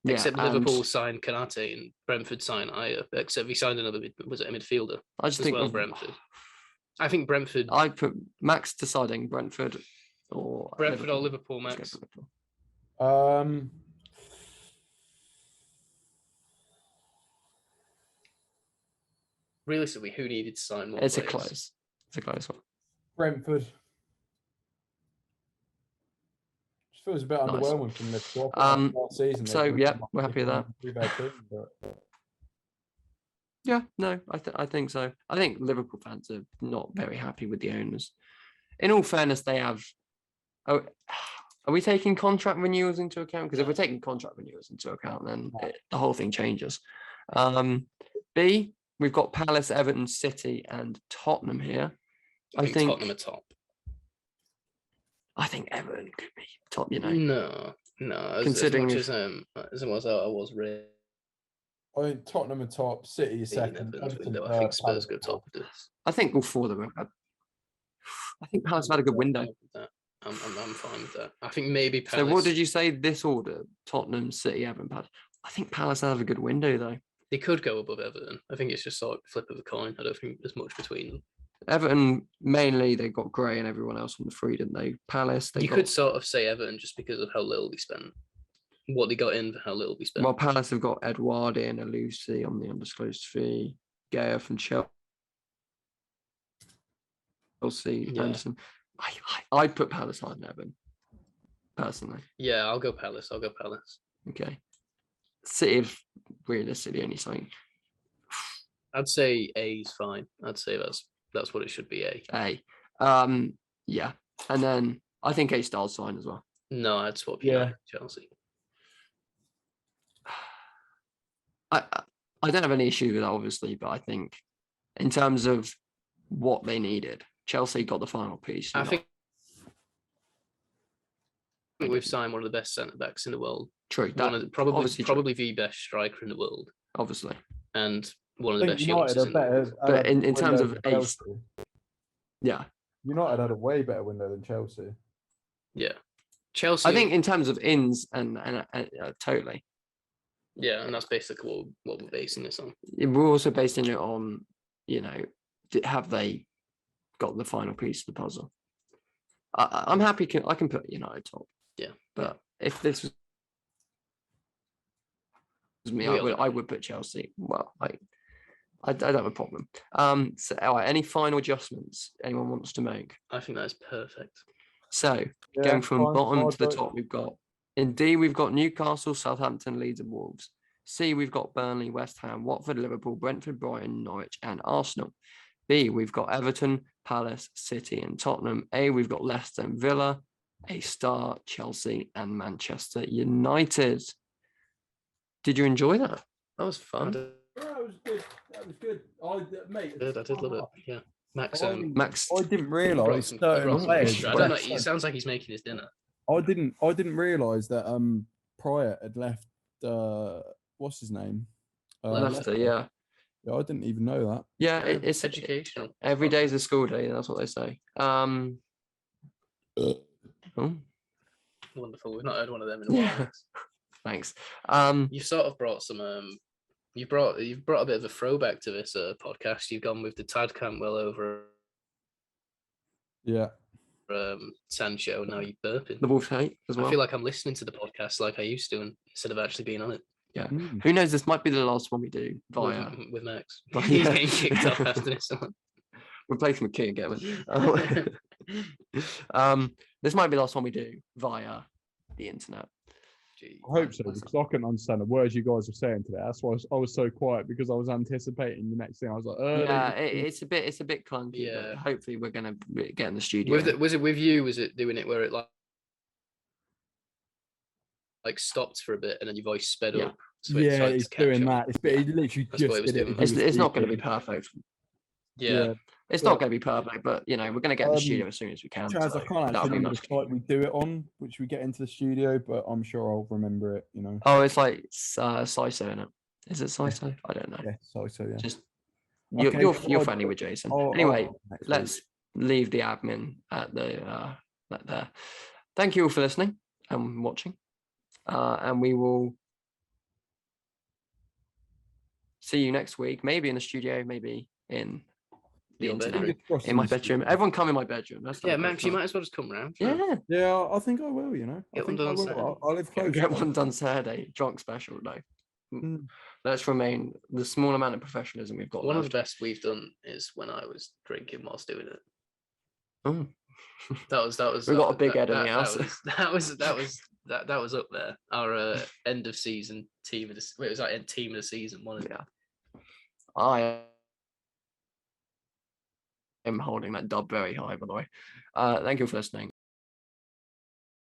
except Liverpool signed Canate and Brentford signed Ayer. Except he signed another a midfielder. I just think Brentford. I think Brentford. I'd put Max deciding Brentford or Liverpool. Max. Realistically, who needed to sign more? It's a close one. Brentford. Just feels a bit underwhelming from Liverpool. Last season. So yeah, we're happy with that. Yeah, no, I think so. I think Liverpool fans are not very happy with the owners. In all fairness, they have. Oh, are we taking contract renewals into account? Because if we're taking contract renewals into account, then the whole thing changes. B, we've got Palace, Everton, City, and Tottenham here. I think Tottenham are top. I think Everton could be top. No. Considering as much as I was really. I think Tottenham are top, City is second. I think Spurs go top of this. I think all four of them have. I think Palace have had a good window. I'm fine with that. I think maybe Palace. So what did you say? This order: Tottenham, City, Everton, Palace. I think Palace have a good window though. They could go above Everton. I think it's just sort of a flip of a coin. I don't think there's much between them. Everton mainly they got Gray and everyone else on the free, didn't they? Palace. Could sort of say Everton just because of how little they spent. What they got in for how little they spent. Well, Palace have got Edouard and Lucy on the undisclosed fee. Gaya from Chelsea. Anderson. I'd put Palace higher than Everton, personally. Yeah, I'll go Palace. Okay. City of realistically only something. I'd say A is fine. I'd say that's what it should be. A. Yeah. And then I think A star's fine as well. No, I'd swap Chelsea. I don't have any issue with that, obviously, but I think in terms of what they needed, Chelsea got the final piece. think we've signed one of the best centre backs in the world. True. One of the, probably obviously true. probably the best striker in the world, Obviously. and one of I the think best United youngsters are in the world. better. But in terms of window ace, than Chelsea. yeah. United had a way better window than Chelsea. Yeah, Chelsea. I think in terms of ins and totally. Yeah, and that's basically what we're basing this on. We're also basing it on, have they got the final piece of the puzzle? I'm happy. I can put United top. Yeah, but if this was me, I would put Chelsea. Well, I don't have a problem. So, all right, any final adjustments anyone wants to make? I think that's perfect. So, going from bottom to the top, we've got in D, we've got Newcastle, Southampton, Leeds, and Wolves. C, we've got Burnley, West Ham, Watford, Liverpool, Brentford, Brighton, Norwich, and Arsenal. B, we've got Everton, Palace, City, and Tottenham. A, we've got Leicester and Villa. A star, Chelsea, and Manchester United. Did you enjoy that? That was fun. That was good. That was good. Mate, I did love it. Yeah, Max. Max, I didn't realise I certain players. don't know. It sounds like he's making his dinner. I didn't realise that Pryor had left. What's his name? Leicester, yeah. Yeah, I didn't even know that. Yeah, it's educational. Every day's a school day. That's what they say. Wonderful. We've not heard one of them in a while. Yeah. Thanks. You've sort of brought some. You've brought a bit of a throwback to this podcast. You've gone with the Tad Cantwell over. Yeah. Sancho. Now you're burping. The Wolves hate as well. I feel like I'm listening to the podcast like I used to, instead of actually being on it. Yeah. Who knows? This might be the last one we do via with Max. Yeah. He's getting kicked off after this one. Replacing McKee again. This might be the last one we do via the internet. Gee, I hope so, because I couldn't understand the words you guys were saying today. That's why I was so quiet, because I was anticipating the next thing. I was like, yeah, it's a bit clunky. Yeah. But hopefully we're gonna get in the studio. Was it with you? Was it doing it where it like stopped for a bit and then your voice sped up? So it's doing that. He literally just did it. It's not going to be perfect. Yeah. It's not going to be perfect, but we're going to get in the studio as soon as we can. Chaz, so I can't actually remember the site we do it on, which we get into the studio, but I'm sure I'll remember it. Oh, it's like Siso, isn't it? Is it Siso? I don't know. Yeah, Siso. Yeah. Just Okay, you're friendly with Jason. Anyway, let's leave the admin at the there. Thank you all for listening and watching, and we will see you next week. Maybe in the studio, maybe in the internet, in my bedroom. Everyone come in my bedroom. Max, you might as well just come round. Yeah, I think I will. Get one done on Saturday. I live close. Get one done Saturday. Drunk special, no. Let's remain the small amount of professionalism we've got. One of the best we've done is when I was drinking whilst doing it. Oh, that was. We got a big head in the house. That was up there. Our end of season team of the. It was like team of the season one. Yeah. I am holding that dub very high, by the way. Thank you for listening.